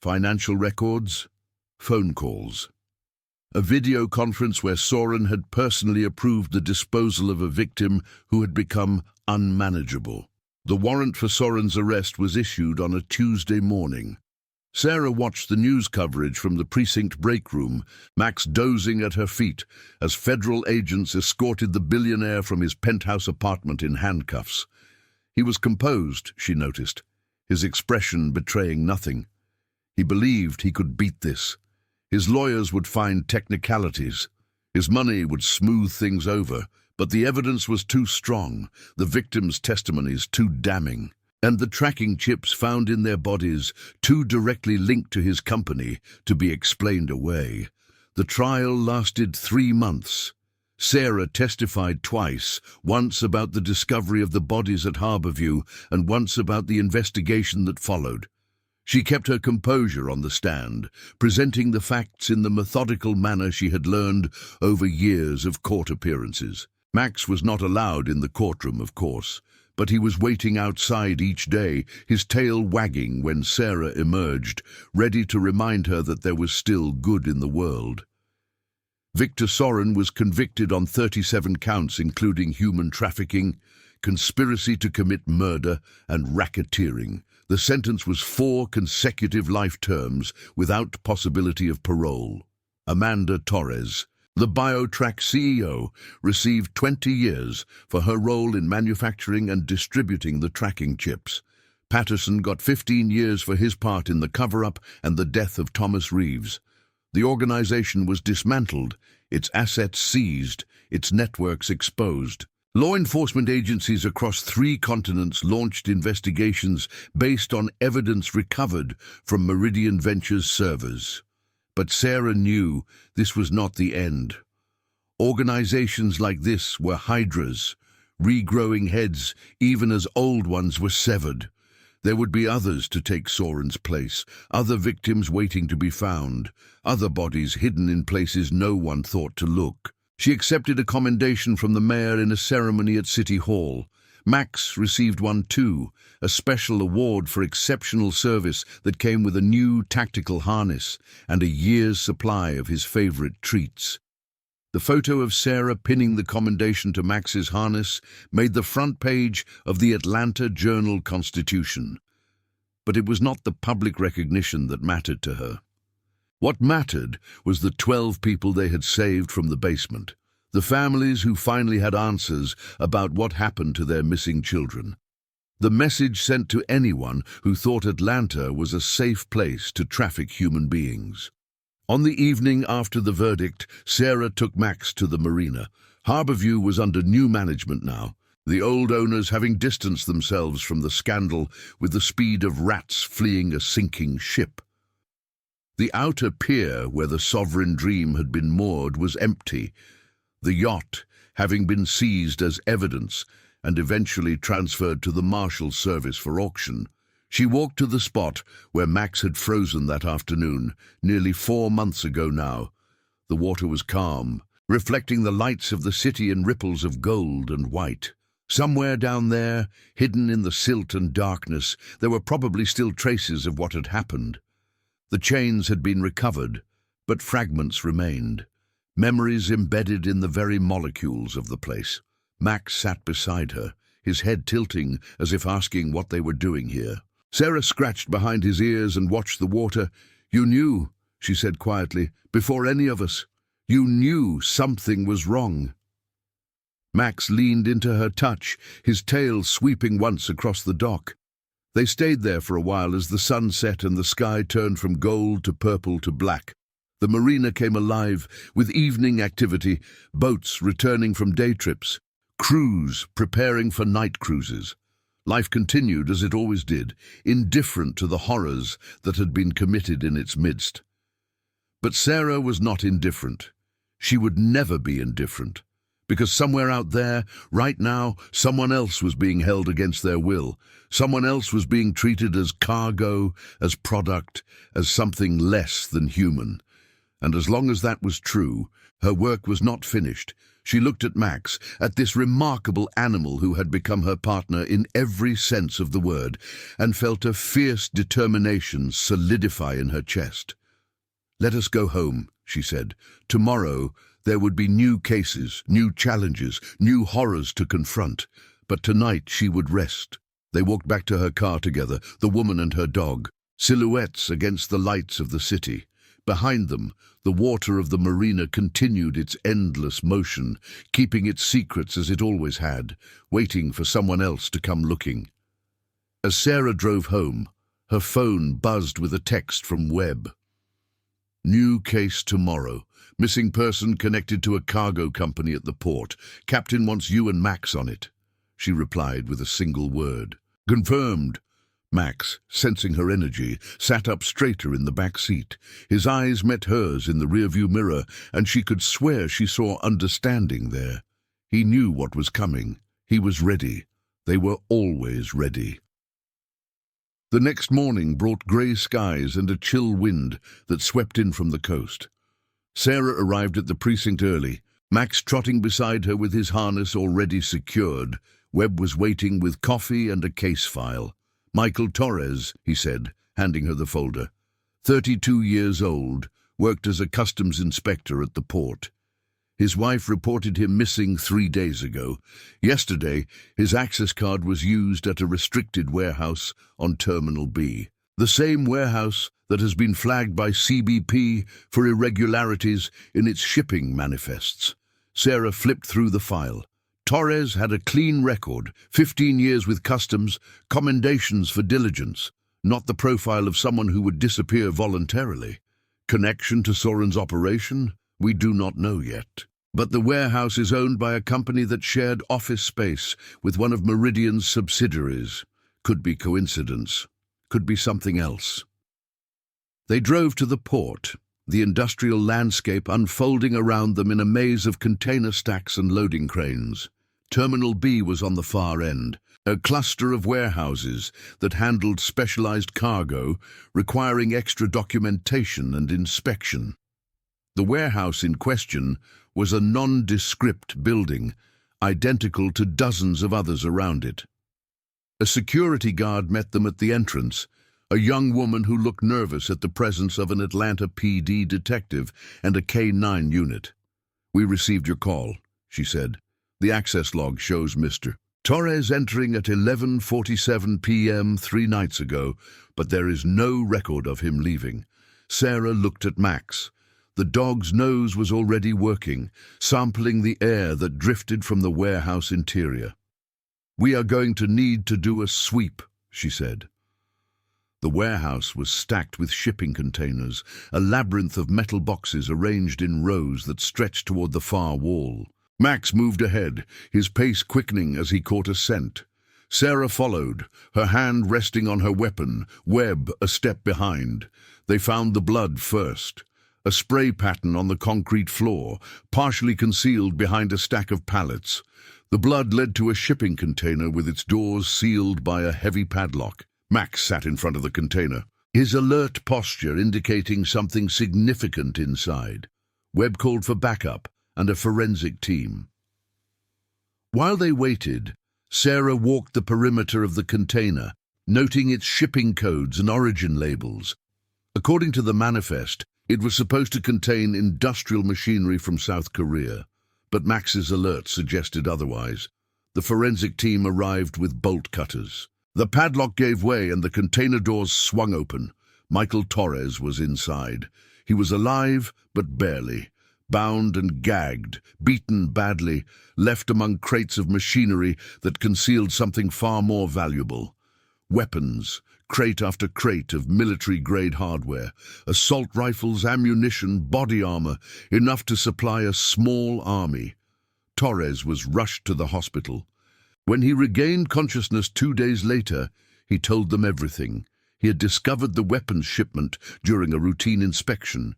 Financial records, phone calls, a video conference where Sorin had personally approved the disposal of a victim who had become unmanageable. The warrant for Sorin's arrest was issued on a Tuesday morning. Sarah watched the news coverage from the precinct break room, Max dozing at her feet as federal agents escorted the billionaire from his penthouse apartment in handcuffs. He was composed, she noticed, his expression betraying nothing. He believed he could beat this. His lawyers would find technicalities. His money would smooth things over. But the evidence was too strong, the victims' testimonies too damning, and the tracking chips found in their bodies too directly linked to his company to be explained away. The trial lasted 3 months. Sarah testified twice, once about the discovery of the bodies at Harborview and once about the investigation that followed. She kept her composure on the stand, presenting the facts in the methodical manner she had learned over years of court appearances. Max was not allowed in the courtroom, of course, but he was waiting outside each day, his tail wagging when Sarah emerged, ready to remind her that there was still good in the world. Viktor Sorin was convicted on 37 counts including human trafficking, conspiracy to commit murder, and racketeering. The sentence was 4 consecutive life terms without possibility of parole. Amanda Torres, the BioTrack CEO, received 20 years for her role in manufacturing and distributing the tracking chips. Patterson got 15 years for his part in the cover-up and the death of Thomas Reeves. The organization was dismantled, its assets seized, its networks exposed. Law enforcement agencies across 3 continents launched investigations based on evidence recovered from Meridian Ventures servers. But Sarah knew this was not the end. Organizations like this were hydras, regrowing heads even as old ones were severed. There would be others to take Sorin's place, other victims waiting to be found, other bodies hidden in places no one thought to look. She accepted a commendation from the mayor in a ceremony at City Hall. Max received one too, a special award for exceptional service that came with a new tactical harness and a year's supply of his favorite treats. The photo of Sarah pinning the commendation to Max's harness made the front page of the Atlanta Journal-Constitution. But it was not the public recognition that mattered to her. What mattered was the 12 people they had saved from the basement, the families who finally had answers about what happened to their missing children. The message sent to anyone who thought Atlanta was a safe place to traffic human beings. On the evening after the verdict, Sarah took Max to the marina. Harborview was under new management now, the old owners having distanced themselves from the scandal with the speed of rats fleeing a sinking ship. The outer pier where the sovereign dream had been moored was empty, the yacht having been seized as evidence and eventually transferred to the Marshal's Service for auction. She walked to the spot where Max had frozen that afternoon, nearly 4 months ago now. The water was calm, reflecting the lights of the city in ripples of gold and white. Somewhere down there, hidden in the silt and darkness, there were probably still traces of what had happened. The chains had been recovered, but fragments remained, memories embedded in the very molecules of the place. Max sat beside her, his head tilting as if asking what they were doing here. Sarah scratched behind his ears and watched the water. "You knew," she said quietly, "before any of us. You knew something was wrong." Max leaned into her touch, his tail sweeping once across the dock. They stayed there for a while as the sun set and the sky turned from gold to purple to black. The marina came alive with evening activity, boats returning from day trips, crews preparing for night cruises. Life continued as it always did, indifferent to the horrors that had been committed in its midst. But Sarah was not indifferent. She would never be indifferent, because somewhere out there, right now, someone else was being held against their will. Someone else was being treated as cargo, as product, as something less than human. And as long as that was true, her work was not finished. She looked at Max, at this remarkable animal who had become her partner in every sense of the word, and felt a fierce determination solidify in her chest. "Let us go home," she said. "Tomorrow there would be new cases, new challenges, new horrors to confront. But tonight she would rest." They walked back to her car together, the woman and her dog, silhouettes against the lights of the city. Behind them, the water of the marina continued its endless motion, keeping its secrets as it always had, waiting for someone else to come looking. As Sarah drove home, her phone buzzed with a text from Webb. "New case tomorrow. Missing person connected to a cargo company at the port. Captain wants you and Max on it," she replied with a single word. "Confirmed." Max, sensing her energy, sat up straighter in the back seat. His eyes met hers in the rearview mirror, and she could swear she saw understanding there. He knew what was coming. He was ready. They were always ready. The next morning brought grey skies and a chill wind that swept in from the coast. Sarah arrived at the precinct early, Max trotting beside her with his harness already secured. Webb was waiting with coffee and a case file. "Michael Torres," he said, handing her the folder. 32 years old, worked as a customs inspector at the port. His wife reported him missing 3 days ago. Yesterday, his access card was used at a restricted warehouse on Terminal B. The same warehouse that has been flagged by CBP for irregularities in its shipping manifests. Sarah flipped through the file. Torres had a clean record, 15 years with customs, commendations for diligence, not the profile of someone who would disappear voluntarily. Connection to Soren's operation? We do not know yet. But the warehouse is owned by a company that shared office space with one of Meridian's subsidiaries. Could be coincidence. Could be something else. They drove to the port, the industrial landscape unfolding around them in a maze of container stacks and loading cranes. Terminal B was on the far end, a cluster of warehouses that handled specialized cargo, requiring extra documentation and inspection. The warehouse in question was a nondescript building, identical to dozens of others around it. A security guard met them at the entrance, a young woman who looked nervous at the presence of an Atlanta PD detective and a K-9 unit. "We received your call," she said. "The access log shows Mr. Torres entering at 11:47 p.m. 3 nights ago, but there is no record of him leaving." Sarah looked at Max. The dog's nose was already working, sampling the air that drifted from the warehouse interior. "We are going to need to do a sweep," she said. The warehouse was stacked with shipping containers, a labyrinth of metal boxes arranged in rows that stretched toward the far wall. Max moved ahead, his pace quickening as he caught a scent. Sarah followed, her hand resting on her weapon, Webb a step behind. They found the blood first. A spray pattern on the concrete floor, partially concealed behind a stack of pallets. The blood led to a shipping container with its doors sealed by a heavy padlock. Max sat in front of the container, his alert posture indicating something significant inside. Webb called for backup and a forensic team. While they waited, Sarah walked the perimeter of the container, noting its shipping codes and origin labels. According to the manifest, it was supposed to contain industrial machinery from South Korea, but Max's alert suggested otherwise. The forensic team arrived with bolt cutters. The padlock gave way and the container doors swung open. Michael Torres was inside. He was alive, but barely. Bound and gagged, beaten badly, left among crates of machinery that concealed something far more valuable. Weapons, crate after crate of military-grade hardware, assault rifles, ammunition, body armor, enough to supply a small army. Torres was rushed to the hospital. When he regained consciousness 2 days later, he told them everything. He had discovered the weapons shipment during a routine inspection.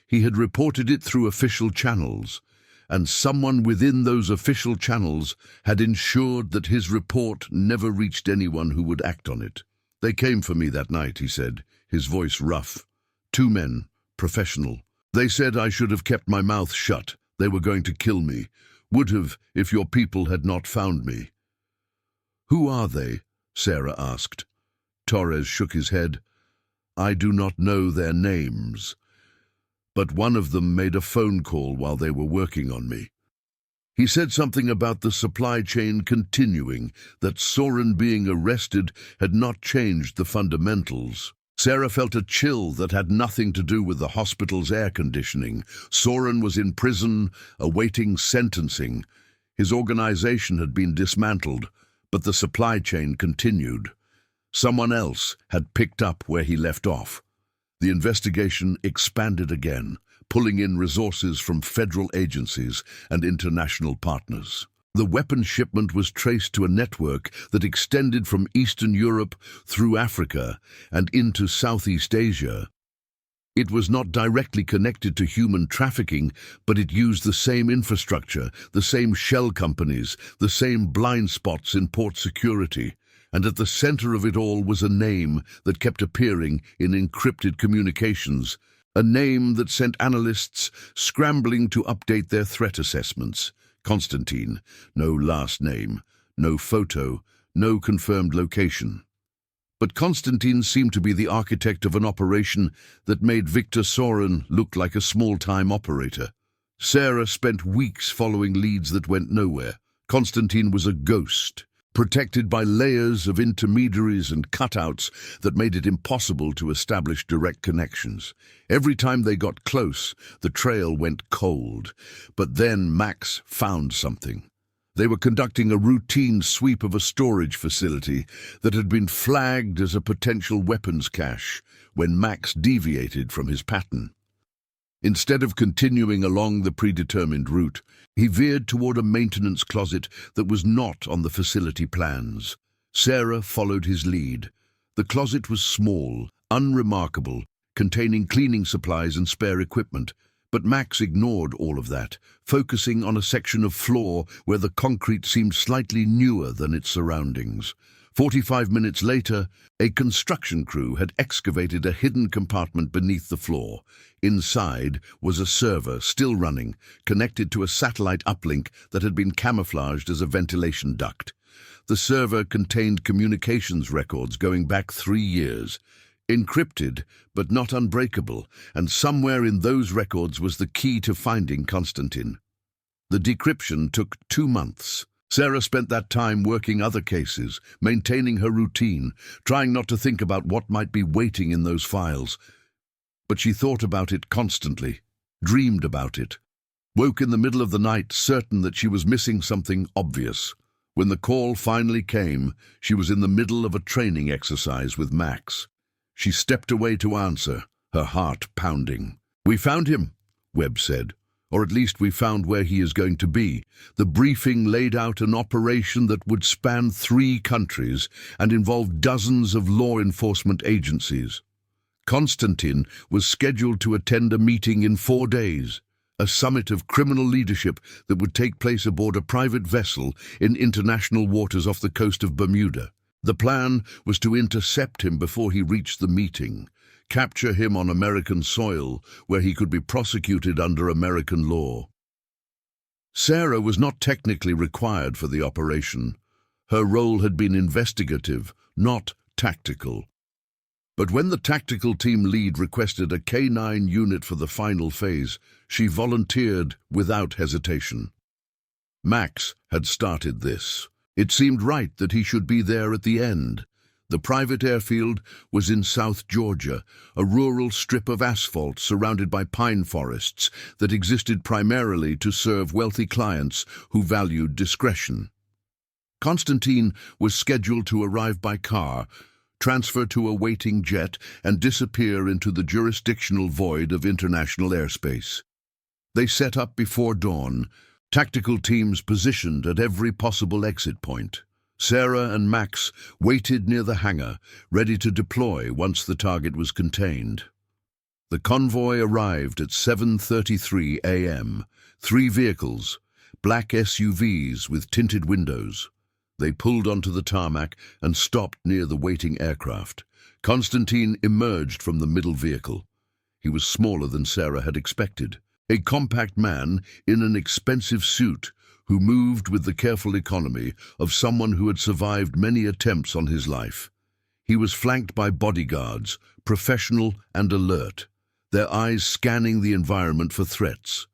He had reported it through official channels, and someone within those official channels had ensured that his report never reached anyone who would act on it. "They came for me that night," he said, his voice rough. 2 men, professional. "They said I should have kept my mouth shut. They were going to kill me. Would have if your people had not found me." "Who are they?" Sarah asked. Torres shook his head. "I do not know their names, but one of them made a phone call while they were working on me. He said something about the supply chain continuing, that Soren being arrested had not changed the fundamentals." Sarah felt a chill that had nothing to do with the hospital's air conditioning. Soren was in prison, awaiting sentencing. His organization had been dismantled, but the supply chain continued. Someone else had picked up where he left off. The investigation expanded again, pulling in resources from federal agencies and international partners. The weapons shipment was traced to a network that extended from Eastern Europe through Africa and into Southeast Asia. It was not directly connected to human trafficking, but it used the same infrastructure, the same shell companies, the same blind spots in port security. And at the center of it all was a name that kept appearing in encrypted communications, a name that sent analysts scrambling to update their threat assessments. Constantine, no last name, no photo, no confirmed location. But Constantine seemed to be the architect of an operation that made Victor Soren look like a small-time operator. Sarah spent weeks following leads that went nowhere. Constantine was a ghost, protected by layers of intermediaries and cutouts that made it impossible to establish direct connections. Every time they got close, the trail went cold. But then Max found something. They were conducting a routine sweep of a storage facility that had been flagged as a potential weapons cache when Max deviated from his pattern. Instead of continuing along the predetermined route, he veered toward a maintenance closet that was not on the facility plans. Sarah followed his lead. The closet was small, unremarkable, containing cleaning supplies and spare equipment, but Max ignored all of that, focusing on a section of floor where the concrete seemed slightly newer than its surroundings. 45 minutes later, a construction crew had excavated a hidden compartment beneath the floor. Inside was a server still running, connected to a satellite uplink that had been camouflaged as a ventilation duct. The server contained communications records going back 3 years, encrypted but not unbreakable, and somewhere in those records was the key to finding Constantine. The decryption took 2 months. Sarah spent that time working other cases, maintaining her routine, trying not to think about what might be waiting in those files. But she thought about it constantly, dreamed about it, woke in the middle of the night certain that she was missing something obvious. When the call finally came, she was in the middle of a training exercise with Max. She stepped away to answer, her heart pounding. "We found him," Webb said. Or at least we found where he is going to be. The briefing laid out an operation that would span 3 countries and involve dozens of law enforcement agencies. Konstantin was scheduled to attend a meeting in 4 days, a summit of criminal leadership that would take place aboard a private vessel in international waters off the coast of Bermuda. The plan was to intercept him before he reached the meeting, capture him on American soil where he could be prosecuted under American law. Sarah was not technically required for the operation. Her role had been investigative, not tactical. But when the tactical team lead requested a K-9 unit for the final phase, she volunteered without hesitation. Max had started this. It seemed right that he should be there at the end. The private airfield was in South Georgia, a rural strip of asphalt surrounded by pine forests that existed primarily to serve wealthy clients who valued discretion. Konstantin was scheduled to arrive by car, transfer to a waiting jet, and disappear into the jurisdictional void of international airspace. They set up before dawn, tactical teams positioned at every possible exit point. Sarah and Max waited near the hangar, ready to deploy once the target was contained. The convoy arrived at 7:33 a.m. 3 vehicles, black SUVs with tinted windows. They pulled onto the tarmac and stopped near the waiting aircraft. Konstantin emerged from the middle vehicle. He was smaller than Sarah had expected. A compact man in an expensive suit who moved with the careful economy of someone who had survived many attempts on his life. He was flanked by bodyguards, professional and alert, their eyes scanning the environment for threats.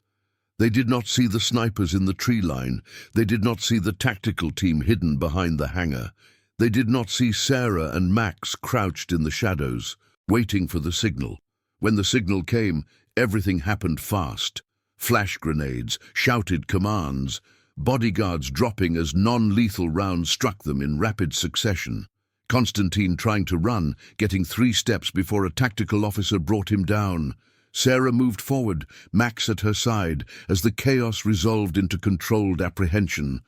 They did not see the snipers in the tree line. They did not see the tactical team hidden behind the hangar. They did not see Sarah and Max crouched in the shadows, waiting for the signal. When the signal came, everything happened fast. Flash grenades, shouted commands, bodyguards dropping as non-lethal rounds struck them in rapid succession. Konstantin trying to run, getting 3 steps before a tactical officer brought him down. Sarah moved forward, Max at her side, as the chaos resolved into controlled apprehension.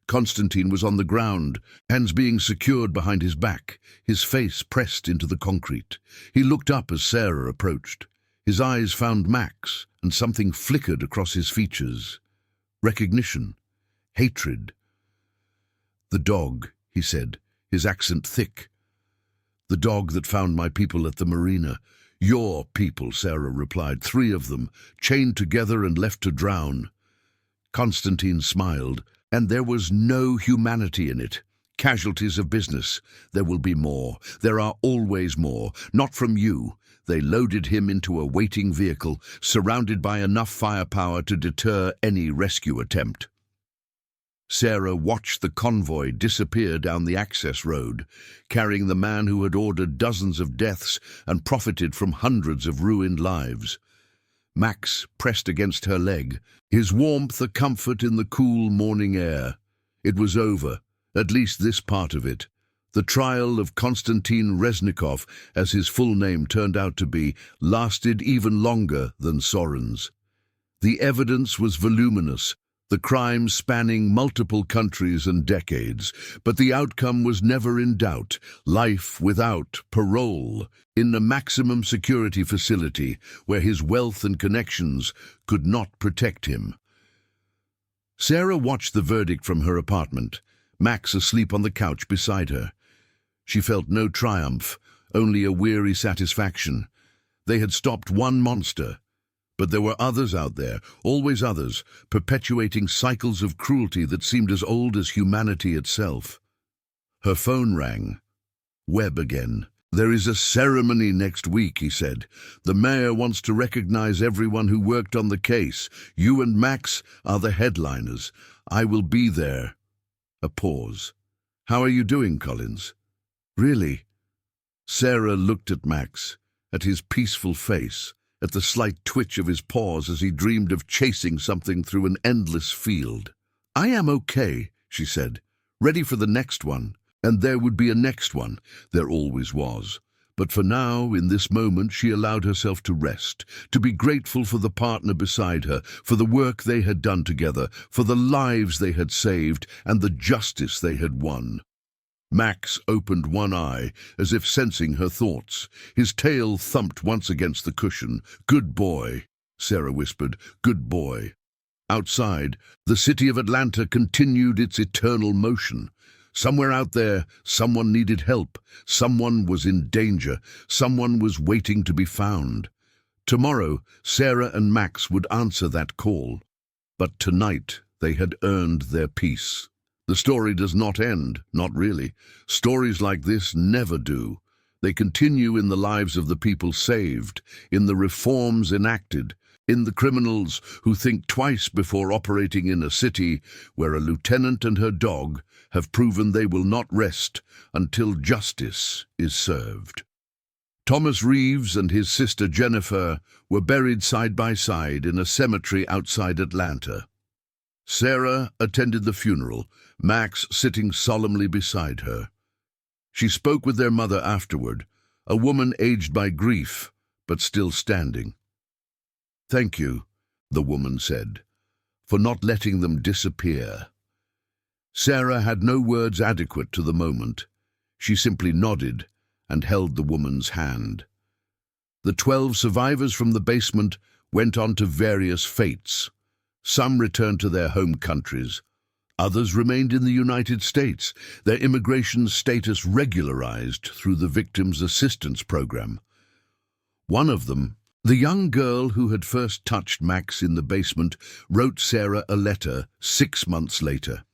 Konstantin was on the ground, hands being secured behind his back, his face pressed into the concrete. He looked up as Sarah approached. His eyes found Max, and something flickered across his features. Recognition. Hatred. "The dog," he said, his accent thick. "The dog that found my people at the marina." "Your people," Sarah replied, 3 of them, chained together and left to drown. Konstantin smiled, and there was no humanity in it. "Casualties of business. There will be more. There are always more. Not from you." They loaded him into a waiting vehicle, surrounded by enough firepower to deter any rescue attempt. Sarah watched the convoy disappear down the access road, carrying the man who had ordered dozens of deaths and profited from hundreds of ruined lives. Max pressed against her leg, his warmth a comfort in the cool morning air. It was over, at least this part of it. The trial of Konstantin Reznikov, as his full name turned out to be, lasted even longer than Soren's. The evidence was voluminous, the crime spanning multiple countries and decades, but the outcome was never in doubt: life without parole, in a maximum security facility where his wealth and connections could not protect him. Sarah watched the verdict from her apartment, Max asleep on the couch beside her. She felt no triumph, only a weary satisfaction. They had stopped one monster. But there were others out there, always others, perpetuating cycles of cruelty that seemed as old as humanity itself. Her phone rang. Webb again. "There is a ceremony next week," he said. "The mayor wants to recognize everyone who worked on the case. You and Max are the headliners. I will be there." A pause. "How are you doing, Collins?" "Really?" Sarah looked at Max, at his peaceful face, at the slight twitch of his paws as he dreamed of chasing something through an endless field. "I am okay," she said, "ready for the next one." And there would be a next one. There always was. But for now, in this moment, she allowed herself to rest, to be grateful for the partner beside her, for the work they had done together, for the lives they had saved, and the justice they had won. Max opened one eye, as if sensing her thoughts. His tail thumped once against the cushion. "Good boy," Sarah whispered. "Good boy." Outside, the city of Atlanta continued its eternal motion. Somewhere out there, someone needed help. Someone was in danger. Someone was waiting to be found. Tomorrow, Sarah and Max would answer that call. But tonight, they had earned their peace. The story does not end, not really. Stories like this never do. They continue in the lives of the people saved, in the reforms enacted, in the criminals who think twice before operating in a city where a lieutenant and her dog have proven they will not rest until justice is served. Thomas Reeves and his sister Jennifer were buried side by side in a cemetery outside Atlanta. Sarah attended the funeral, Max sitting solemnly beside her. She spoke with their mother afterward, a woman aged by grief, but still standing. "Thank you," the woman said, "for not letting them disappear." Sarah had no words adequate to the moment. She simply nodded and held the woman's hand. The 12 survivors from the basement went on to various fates. Some returned to their home countries. Others remained in the United States, their immigration status regularized through the Victims Assistance Program. One of them, the young girl who had first touched Max in the basement, wrote Sarah a letter 6 months later.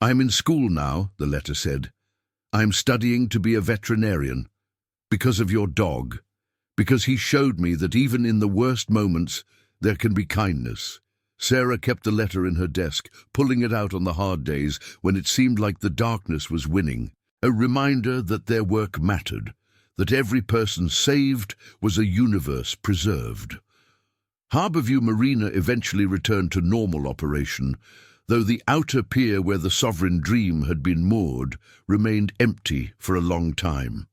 "I'm in school now," the letter said. "I'm studying to be a veterinarian. Because of your dog. Because he showed me that even in the worst moments, there can be kindness." Sarah kept the letter in her desk, pulling it out on the hard days when it seemed like the darkness was winning. A reminder that their work mattered, that every person saved was a universe preserved. Harborview Marina eventually returned to normal operation, though the outer pier where the Sovereign Dream had been moored remained empty for a long time.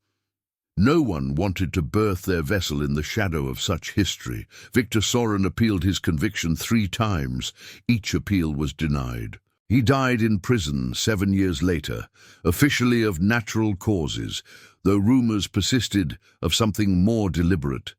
No one wanted to berth their vessel in the shadow of such history. Victor Soren appealed his conviction 3 times. Each appeal was denied. He died in prison 7 years later, officially of natural causes, though rumors persisted of something more deliberate.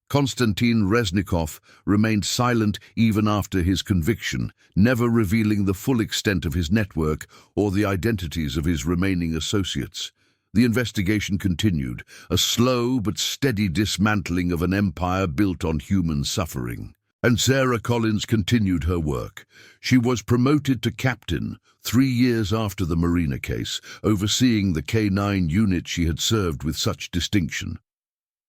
Konstantin Reznikov remained silent even after his conviction, never revealing the full extent of his network or the identities of his remaining associates. The investigation continued, a slow but steady dismantling of an empire built on human suffering. And Sarah Collins continued her work. She was promoted to captain 3 years after the Marina case, overseeing the K-9 unit she had served with such distinction.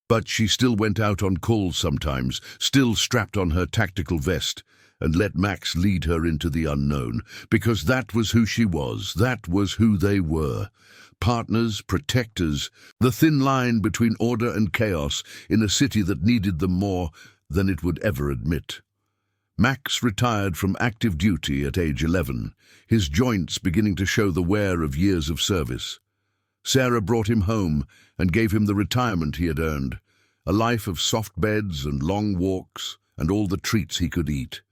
But she still went out on calls sometimes, still strapped on her tactical vest, and let Max lead her into the unknown, because that was who she was, that was who they were. Partners, protectors, the thin line between order and chaos in a city that needed them more than it would ever admit. Max retired from active duty at age 11, his joints beginning to show the wear of years of service. Sarah brought him home and gave him the retirement he had earned, a life of soft beds and long walks and all the treats he could eat.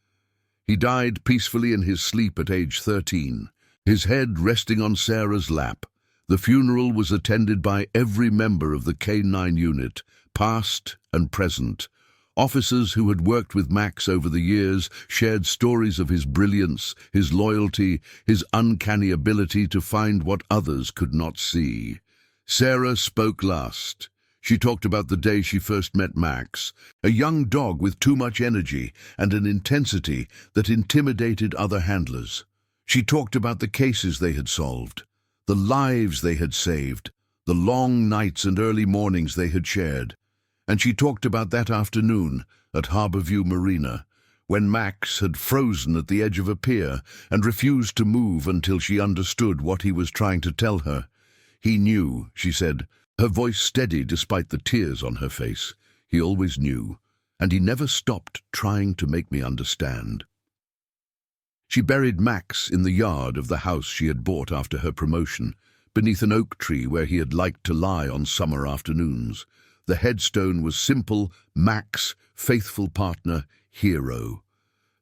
He died peacefully in his sleep at age 13, his head resting on Sarah's lap. The funeral was attended by every member of the K-9 unit, past and present. Officers who had worked with Max over the years shared stories of his brilliance, his loyalty, his uncanny ability to find what others could not see. Sarah spoke last. She talked about the day she first met Max, a young dog with too much energy and an intensity that intimidated other handlers. She talked about the cases they had solved, the lives they had saved, the long nights and early mornings they had shared. And she talked about that afternoon at Harborview Marina, when Max had frozen at the edge of a pier and refused to move until she understood what he was trying to tell her. He knew, she said, her voice steady despite the tears on her face. He always knew, and he never stopped trying to make me understand. She buried Max in the yard of the house she had bought after her promotion, beneath an oak tree where he had liked to lie on summer afternoons. The headstone was simple: Max, faithful partner, hero.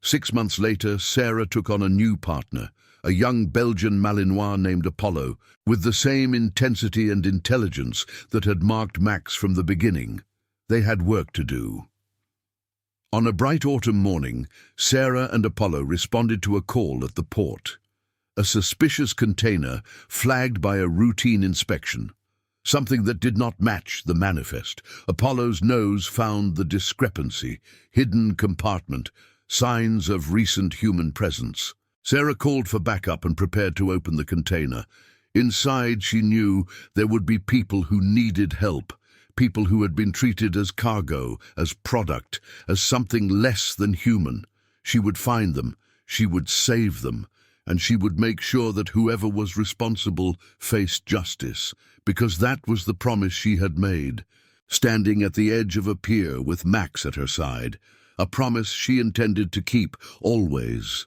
6 months later, Sarah took on a new partner, a young Belgian Malinois named Apollo, with the same intensity and intelligence that had marked Max from the beginning. They had work to do. On a bright autumn morning, Sarah and Apollo responded to a call at the port. A suspicious container flagged by a routine inspection. Something that did not match the manifest. Apollo's nose found the discrepancy, hidden compartment, signs of recent human presence. Sarah called for backup and prepared to open the container. Inside, she knew there would be people who needed help, people who had been treated as cargo, as product, as something less than human. She would find them, she would save them, and she would make sure that whoever was responsible faced justice, because that was the promise she had made, standing at the edge of a pier with Max at her side, a promise she intended to keep always.